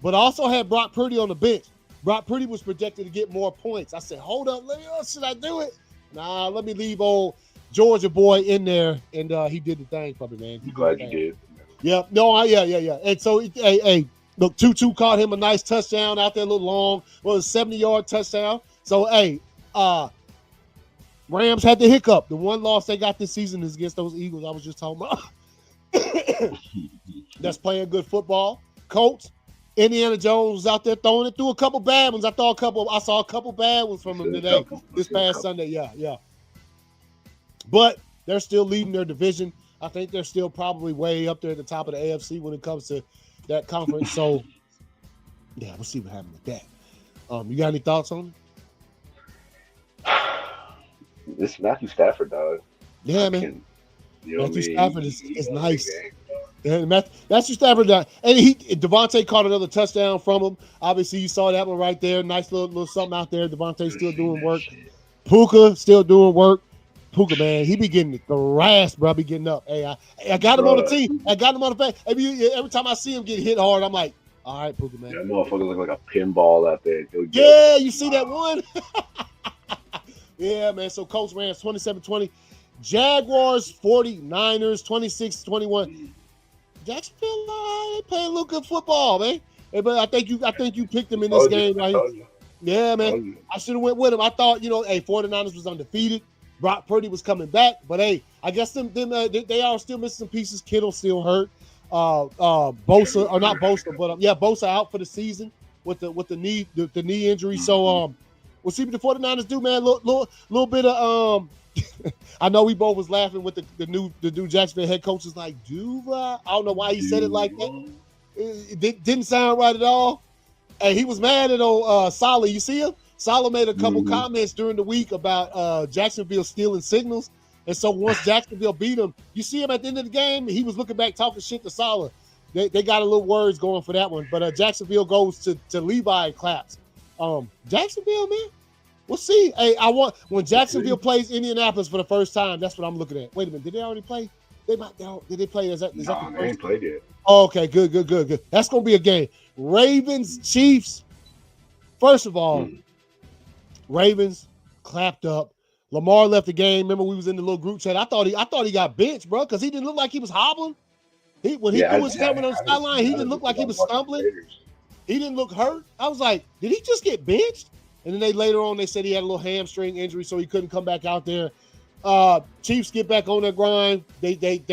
A: but I also had Brock Purdy on the bench. Brock Purdy was projected to get more points. I said, hold up, should I do it? Nah, let me leave old Georgia boy in there, and he did the thing for me, man.
B: I'm glad you did.
A: Yeah, no, yeah. And so, hey, look, Tutu caught him a nice touchdown out there, a little long. Well, it was a 70-yard touchdown. So, hey, Rams had the hiccup. The one loss they got this season is against those Eagles I was just talking about. That's playing good football. Colts, Indiana Jones was out there throwing it through a couple bad ones. I saw a couple bad ones from him today, this past Sunday. Yeah. But they're still leading their division. I think they're still probably way up there at the top of the AFC when it comes to that conference. So, yeah, we'll see what happens with that. You got any thoughts on
B: it? This Matthew Stafford, dog.
A: Yeah, man. Matthew Stafford is nice. And Matthew Stafford, and Devontae caught another touchdown from him. Obviously, you saw that one right there. Nice little something out there. Devontae still doing work. Puka still doing work. Puka, man, he be getting thrashed, bro. Be getting up. Hey, I got him on the team. I got him on the face. Every time I see him get hit hard, I'm like, all right, Puka, man.
B: That motherfucker look like a pinball out there.
A: Yeah, you see that one? Yeah, man. So Colts ran 27-20. Jaguars, 49ers, 26-21. Jacksonville, they playing a little good football, man. Hey, but I think you picked them in this game, right? Yeah, man. I should have went with them. I thought, 49ers was undefeated. Brock Purdy was coming back, but hey, I guess they are still missing some pieces. Kittle still hurt. Bosa, or not Bosa, but Bosa out for the season with the knee injury. So we'll see what the 49ers do, man. Little bit of I know we both was laughing with the new Jacksonville head coach is like Duva. I don't know why he said it like that. It didn't sound right at all. And he was mad at Saleh. You see him? Saleh made a couple comments during the week about Jacksonville stealing signals. And so once Jacksonville beat him, you see him at the end of the game, he was looking back talking shit to Saleh. They got a little words going for that one. But Jacksonville goes to Levi and claps. Jacksonville, man. We'll see. Hey, when Jacksonville plays Indianapolis for the first time, that's what I'm looking at. Wait a minute. Did they already play? Did they play? Is that the first?
B: They ain't played yet.
A: Oh, okay, good. That's going to be a game. Ravens, Chiefs. First of all, Ravens clapped up. Lamar left the game. Remember, we was in the little group chat. I thought he got benched, bro, because he didn't look like he was hobbling. When he threw his helmet on the sideline, he didn't look like he was stumbling. He didn't look hurt. I was like, did he just get benched? And then later on they said he had a little hamstring injury, so he couldn't come back out there. Chiefs get back on their grind. They did.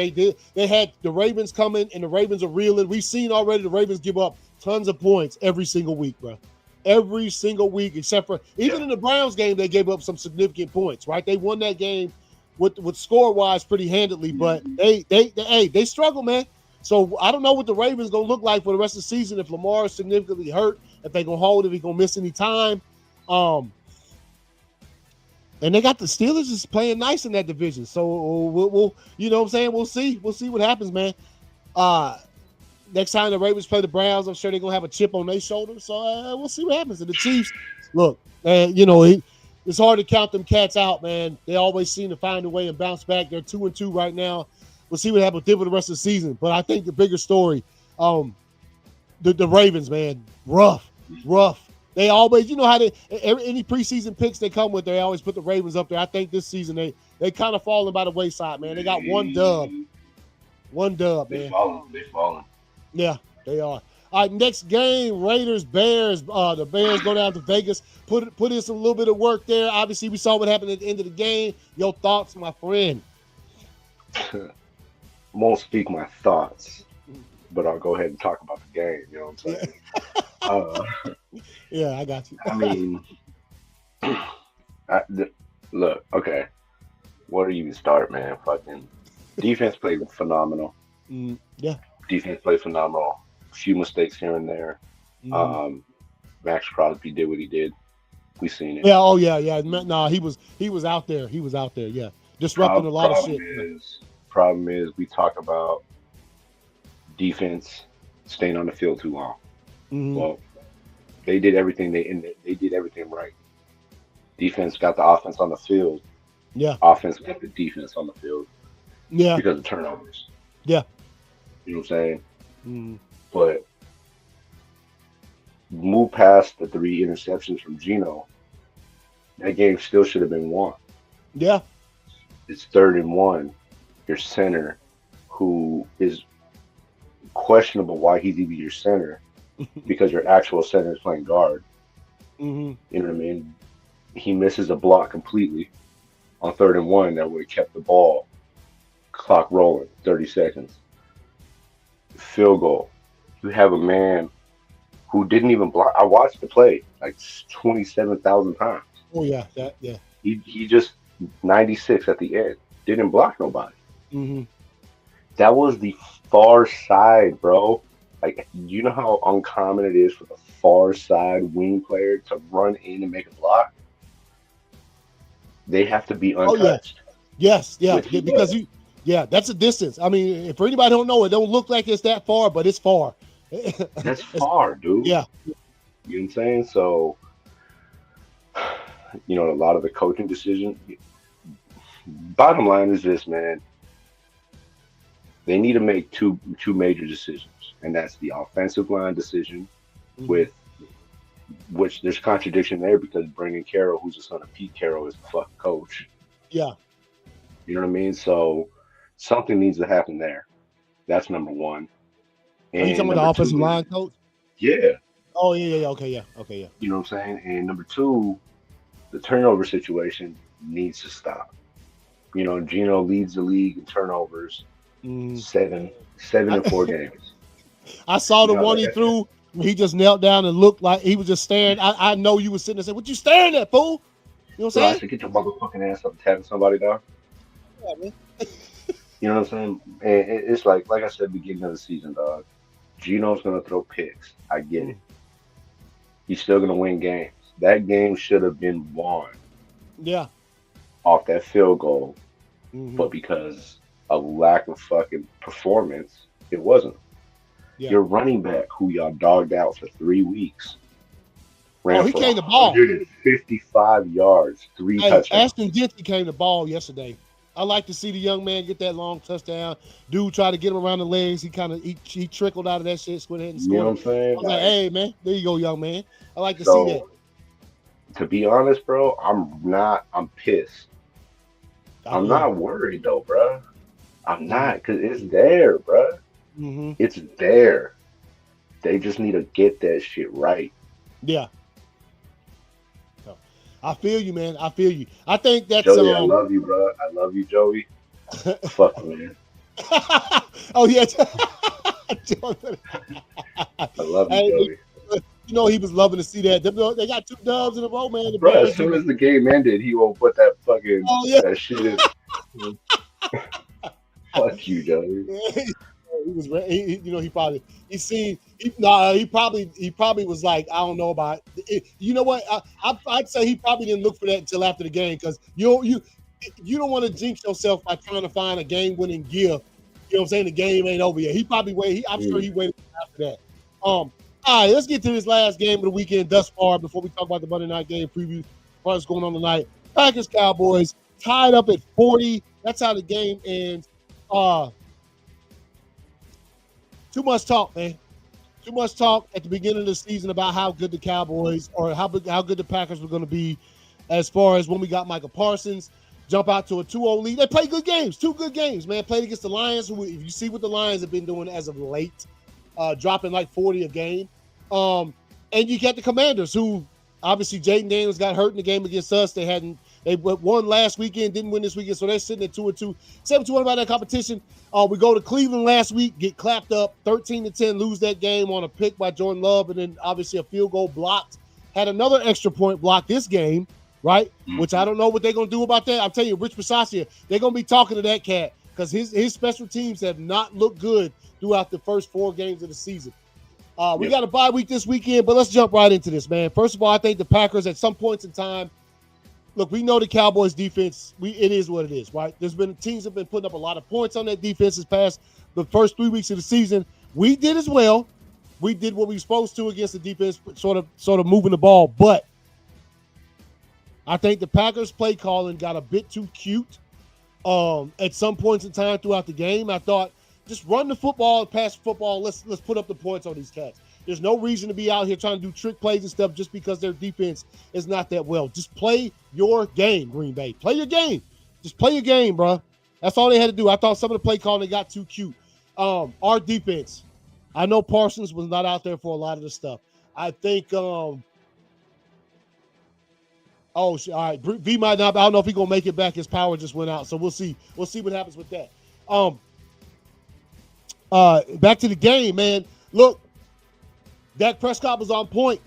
A: They had the Ravens coming, and the Ravens are reeling. We've seen already the Ravens give up tons of points every single week, bro. Every single week, except for even in the Browns game, they gave up some significant points, right? They won that game with score-wise pretty handedly, but they struggle, man. So I don't know what the Ravens gonna look like for the rest of the season if Lamar is significantly hurt, if they gonna hold, if he gonna miss any time. And they got the Steelers just playing nice in that division. So we'll you know what I'm saying? We'll see what happens, man. Next time the Ravens play the Browns, I'm sure they're gonna have a chip on their shoulder. So we'll see what happens. And the Chiefs, look, it's hard to count them cats out, man. They always seem to find a way and bounce back. They're 2-2 right now. We'll see what happens with them for the rest of the season. But I think the bigger story, the Ravens, man, rough. They always, how any preseason picks they come with, they always put the Ravens up there. I think this season they kind of falling by the wayside, man. They got one dub, man.
B: They falling.
A: Yeah, they are. All right, next game, Raiders, Bears. The Bears go down to Vegas, put in some little bit of work there. Obviously, we saw what happened at the end of the game. Your thoughts, my friend?
B: Won't speak my thoughts, but I'll go ahead and talk about the game. You know what I'm saying?
A: Yeah, I got you.
B: I mean, look, okay. Where do you even start, man? Fucking defense played phenomenal.
A: Yeah.
B: Defense played phenomenal. A few mistakes here and there. Max Crosby did what he did. We seen it.
A: Yeah. Oh yeah. No, he was out there. Yeah, disrupting a lot of shit.
B: Problem is, we talk about defense staying on the field too long. Well, they did everything. They did everything right. Defense got the offense on the field.
A: Yeah.
B: Offense got the defense on the field.
A: Yeah.
B: Because of turnovers.
A: Yeah.
B: You know what I'm saying? But move past the 3 interceptions from Geno, that game still should have been won.
A: Yeah.
B: It's 3rd and 1. Your center, who is questionable why he's even your center, because your actual center is playing guard.
A: Mm-hmm.
B: You know what I mean? He misses a block completely on 3rd and 1 that would have kept the ball clock rolling, 30 seconds. Field goal. You have a man who didn't even block. I watched the play like 27,000 times.
A: Oh yeah, yeah.
B: He just 96 at the end. Didn't block nobody.
A: Mm-hmm.
B: That was the far side, bro. Like, you know how uncommon it is for the far side wing player to run in and make a block? They have to be
A: Oh yeah.
B: untouched.
A: Yes, yeah,
B: Which he
A: because
B: was.
A: that's a distance. I mean, if anybody don't know, it don't look like it's that far, but it's far.
B: That's far, dude.
A: Yeah.
B: You know what I'm saying? So, a lot of the coaching decisions. Bottom line is this, man. They need to make two major decisions, and that's the offensive line decision, with which there's contradiction there because Brendan Carroll, who's the son of Pete Carroll, is the fucking coach.
A: Yeah.
B: You know what I mean? So something needs to happen there. That's number one.
A: Are you talking about the offensive line coach?
B: Yeah.
A: Oh yeah. Okay, yeah.
B: You know what I'm saying? And number 2, the turnover situation needs to stop. Gino leads the league in turnovers. 7 in 4 games.
A: I saw the one he threw. He just knelt down and looked like he was just staring. I know you were sitting there saying, "What you staring at, fool?" You know what I'm saying?
B: I said, get your motherfucking ass up and tapping somebody down.
A: Yeah, man.
B: You know what I'm saying? And it's like I said, beginning of the season, dog. Gino's gonna throw picks. I get it. He's still gonna win games. That game should have been won.
A: Yeah.
B: Off that field goal, but because of lack of fucking performance, it wasn't. Yeah. Your running back, who y'all dogged out for 3 weeks, ran
A: he
B: for
A: came the ball.
B: 155 yards, 3 touchdowns.
A: Ashton Jeanty came the ball yesterday. I like to see the young man get that long touchdown. Dude tried to get him around the legs. He kind of he trickled out of that shit, went ahead and scored.
B: You know what I'm saying?
A: I was like, hey man, there you go, young man. I like to see that.
B: To be honest, bro, I'm pissed. I'm not worried though, bro. I'm not, because it's there, bro. It's there. They just need to get that shit right.
A: Yeah. So, I feel you, man. I feel you. I think that's
B: Joey, I love you, bro. I love you, Joey. Fuck, man.
A: Oh yeah.
B: I love you, Joey.
A: He was loving to see that. They got 2 dubs in a row, man.
B: Bro, as soon as the game ended, he won't put that fucking that shit in. Fuck you, Joey.
A: He was, he probably was like, I don't know about it. You know what? I'd say he probably didn't look for that until after the game, because you don't want to jinx yourself by trying to find a game-winning gift. You know what I'm saying? The game ain't over yet. He probably waited. I'm sure he waited after that. All right, let's get to this last game of the weekend thus far before we talk about the Monday night game preview. What's going on tonight? Packers Cowboys tied up at 40. That's how the game ends. Too much talk, man. Too much talk at the beginning of the season about how good the Cowboys or how good the Packers were going to be, as far as when we got Michael Parsons jump out to a 2-0 lead. They played good games, 2 good games, man. Played against the Lions, who, if you see what the Lions have been doing as of late, dropping like 40 a game. And you got the Commanders, who obviously Jaden Daniels got hurt in the game against us. They won last weekend, didn't win this weekend, so they're sitting at 2-2. 7-2 about that competition. We go to Cleveland last week, get clapped up, 13-10, lose that game on a pick by Jordan Love, and then obviously a field goal blocked. Had another extra point blocked this game, right? Which I don't know what they're going to do about that. I'm telling you, Rich Bisaccia, they're going to be talking to that cat, because his special teams have not looked good throughout the first 4 games of the season. We got a bye week this weekend, but let's jump right into this, man. First of all, I think the Packers at some points in time, look, we know the Cowboys defense, it is what it is, right? There's been teams have been putting up a lot of points on that defense this past the first 3 weeks of the season. We did as well. We did what we were supposed to against the defense, sort of moving the ball. But I think the Packers play calling got a bit too cute at some points in time throughout the game. I thought, just run the football, pass the football. Let's put up the points on these cats. There's no reason to be out here trying to do trick plays and stuff just because their defense is not that well. Just play your game, Green Bay. Play your game. Just play your game, bro. That's all they had to do. I thought some of the play calling, they got too cute. Our defense. I know Parsons was not out there for a lot of the stuff. I think all right. V might not. I don't know if he's gonna make it back. His power just went out, so we'll see. We'll see what happens with that. Back to the game, man. Look, Dak Prescott was on point.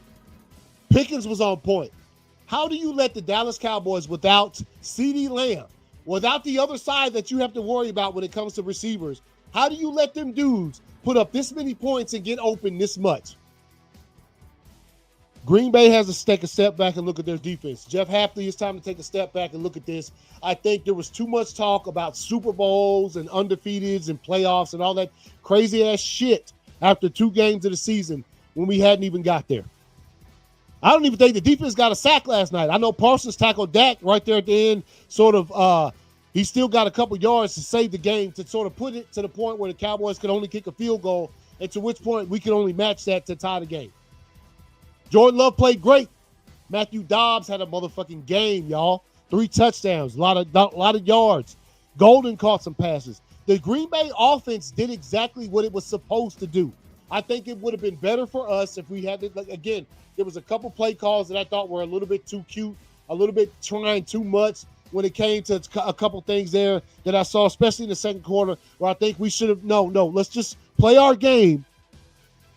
A: Pickens was on point. How do you let the Dallas Cowboys without CeeDee Lamb, without the other side that you have to worry about when it comes to receivers? How do you let them dudes put up this many points and get open this much? Green Bay has to take a step back and look at their defense. Jeff Hafley, it's time to take a step back and look at this. I think there was too much talk about Super Bowls and undefeateds and playoffs and all that crazy-ass shit after 2 games of the season when we hadn't even got there. I don't even think the defense got a sack last night. I know Parsons tackled Dak right there at the end, sort of he still got a couple yards to save the game, to sort of put it to the point where the Cowboys could only kick a field goal, and to which point we could only match that to tie the game. Jordan Love played great. Matthew Dobbs had a motherfucking game, y'all. 3 touchdowns, a lot of yards. Golden caught some passes. The Green Bay offense did exactly what it was supposed to do. I think it would have been better for us if we had to, again, there was a couple play calls that I thought were a little bit too cute, a little bit trying too much when it came to a couple things there that I saw, especially in the second quarter, where I think we should have, no, let's just play our game.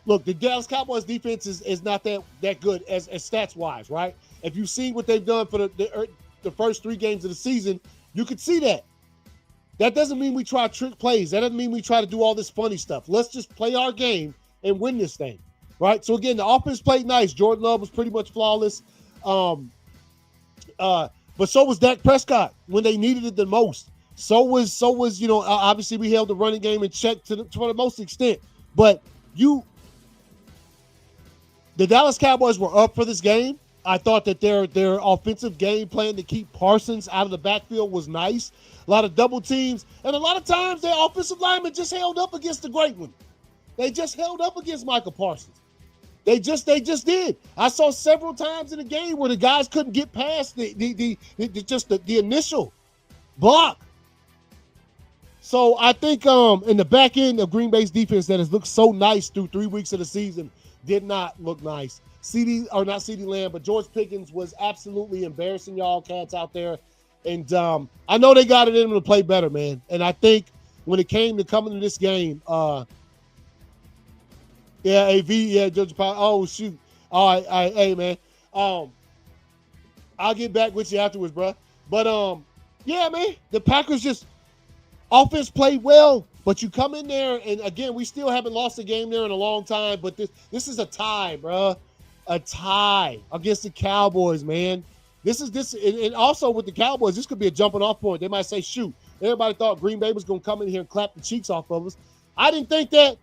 A: Look, the Dallas Cowboys defense is not that good as stats-wise, right? If you've seen what they've done for the first 3 games of the season, you could see that. That doesn't mean we try trick plays. That doesn't mean we try to do all this funny stuff. Let's just play our game and win this thing, right? So, again, the offense played nice. Jordan Love was pretty much flawless. But so was Dak Prescott when they needed it the most. So was obviously we held the running game in check to the most extent. But the Dallas Cowboys were up for this game. I thought that their offensive game plan to keep Parsons out of the backfield was nice. A lot of double teams, and a lot of times their offensive linemen just held up against the great one. They just held up against Michael Parsons. They just did. I saw several times in the game where the guys couldn't get past the initial block. So I think in the back end of Green Bay's defense that has looked so nice through 3 weeks of the season did not look nice. Not CeeDee Lamb, but George Pickens was absolutely embarrassing y'all cats out there. And I know they got it in them to play better, man. And I think when it came to coming to this game, Judge Powell. Oh, shoot. All right, hey, man. I'll get back with you afterwards, bro. But, yeah, man, the Packers just offense played well. But you come in there, and, again, we still haven't lost a game there in a long time. But this is a tie, bro. A tie against the Cowboys, man. And also with the Cowboys, this could be a jumping off point. They might say, shoot, everybody thought Green Bay was going to come in here and clap the cheeks off of us. I didn't think that.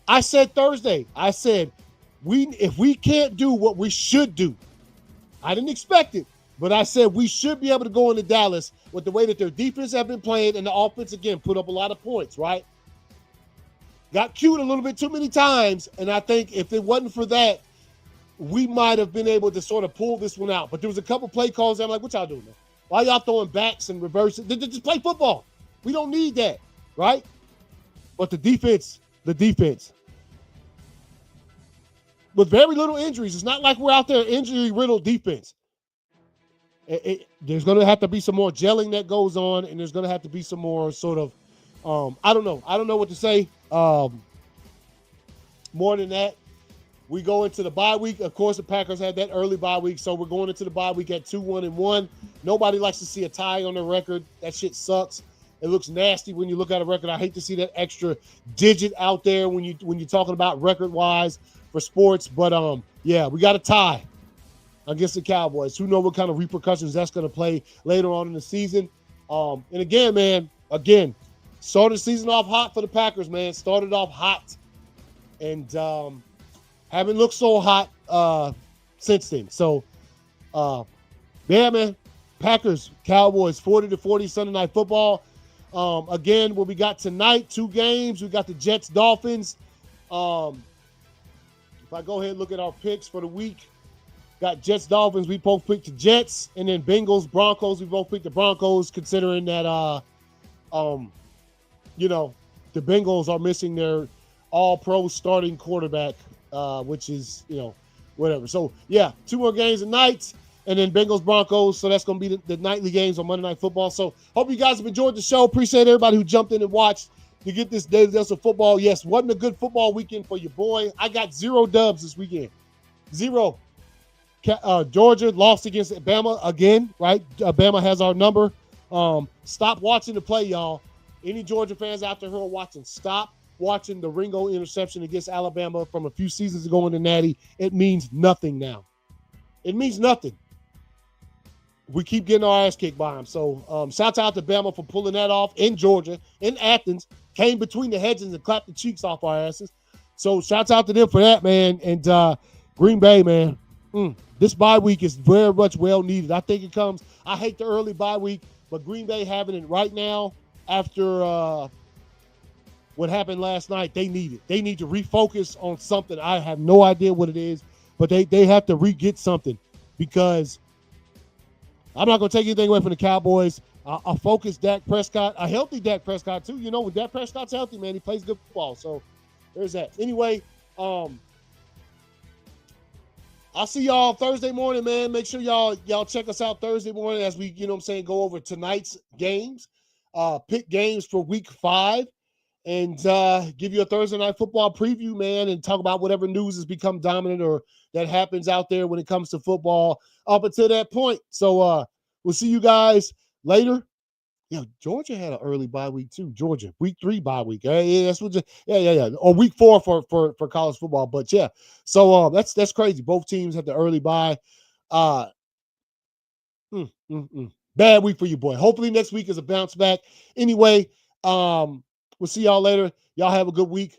A: I said Thursday, if we can't do what we should do, I didn't expect it, but I said we should be able to go into Dallas with the way that their defense have been playing and the offense, again, put up a lot of points, right? Got cute a little bit too many times, and I think if it wasn't for that, we might have been able to sort of pull this one out. But there was a couple play calls that I'm like, what y'all doing, man? Why y'all throwing backs and reverses? Just play football. We don't need that, right? But the defense, with very little injuries, it's not like we're out there injury-riddled defense. There's going to have to be some more gelling that goes on, and there's going to have to be some more sort of, I don't know what to say. More than that, we go into the bye week. Of course, the Packers had that early bye week, so we're going into the bye week at 2-1-1. Nobody likes to see a tie on the record. That shit sucks. It looks nasty when you look at a record. I hate to see that extra digit out there when you're talking about record-wise for sports. But, yeah, we got a tie against the Cowboys. Who knows what kind of repercussions that's going to play later on in the season. And, again, man, started the season off hot for the Packers, man. Started off hot. And haven't looked so hot since then. So, yeah, man. Packers, Cowboys, 40-40 Sunday Night Football. Again, what we got tonight, 2 games. We got the Jets, Dolphins. If I go ahead and look at our picks for the week, Got Jets, Dolphins. We both picked the Jets, and then Bengals, Broncos. We both picked the Broncos, considering that you know, the Bengals are missing their all-pro starting quarterback, which is, whatever. So, yeah, 2 more games tonight, and then Bengals, Broncos. So that's going to be the nightly games on Monday Night Football. So hope you guys have enjoyed the show. Appreciate everybody who jumped in and watched to get this Daily Dose of Football. Yes, wasn't a good football weekend for your boy. I got 0 dubs this weekend. 0. Georgia lost against Alabama again, right? Alabama has our number. Stop watching the play, y'all. Any Georgia fans out there who are watching, stop watching the Ringo interception against Alabama from a few seasons ago in the Natty. It means nothing now. It means nothing. We keep getting our ass kicked by them. So shout out to Bama for pulling that off in Georgia, in Athens, came between the hedges and clapped the cheeks off our asses. So shout out to them for that, man. And Green Bay, man, this bye week is very much well needed. I think it comes, I hate the early bye week, but Green Bay having it right now after what happened last night, they need it. They need to refocus on something. I have no idea what it is, but they have to re-get something, because I'm not going to take anything away from the Cowboys. A focused Dak Prescott, a healthy Dak Prescott too. When Dak Prescott's healthy, man, he plays good football. So there's that. Anyway, I'll see y'all Thursday morning, man. Make sure y'all check us out Thursday morning as we, go over tonight's games, pick games for week 5, and give you a Thursday night football preview, man, and talk about whatever news has become dominant or that happens out there when it comes to football up until that point. So we'll see you guys later. Yeah, Georgia had an early bye week too. Georgia, week 3 bye week. Yeah, that's what. Yeah. Or week 4 for college football. But yeah, so that's crazy. Both teams had the early bye. Bad week for you, boy. Hopefully next week is a bounce back. Anyway, we'll see y'all later. Y'all have a good week.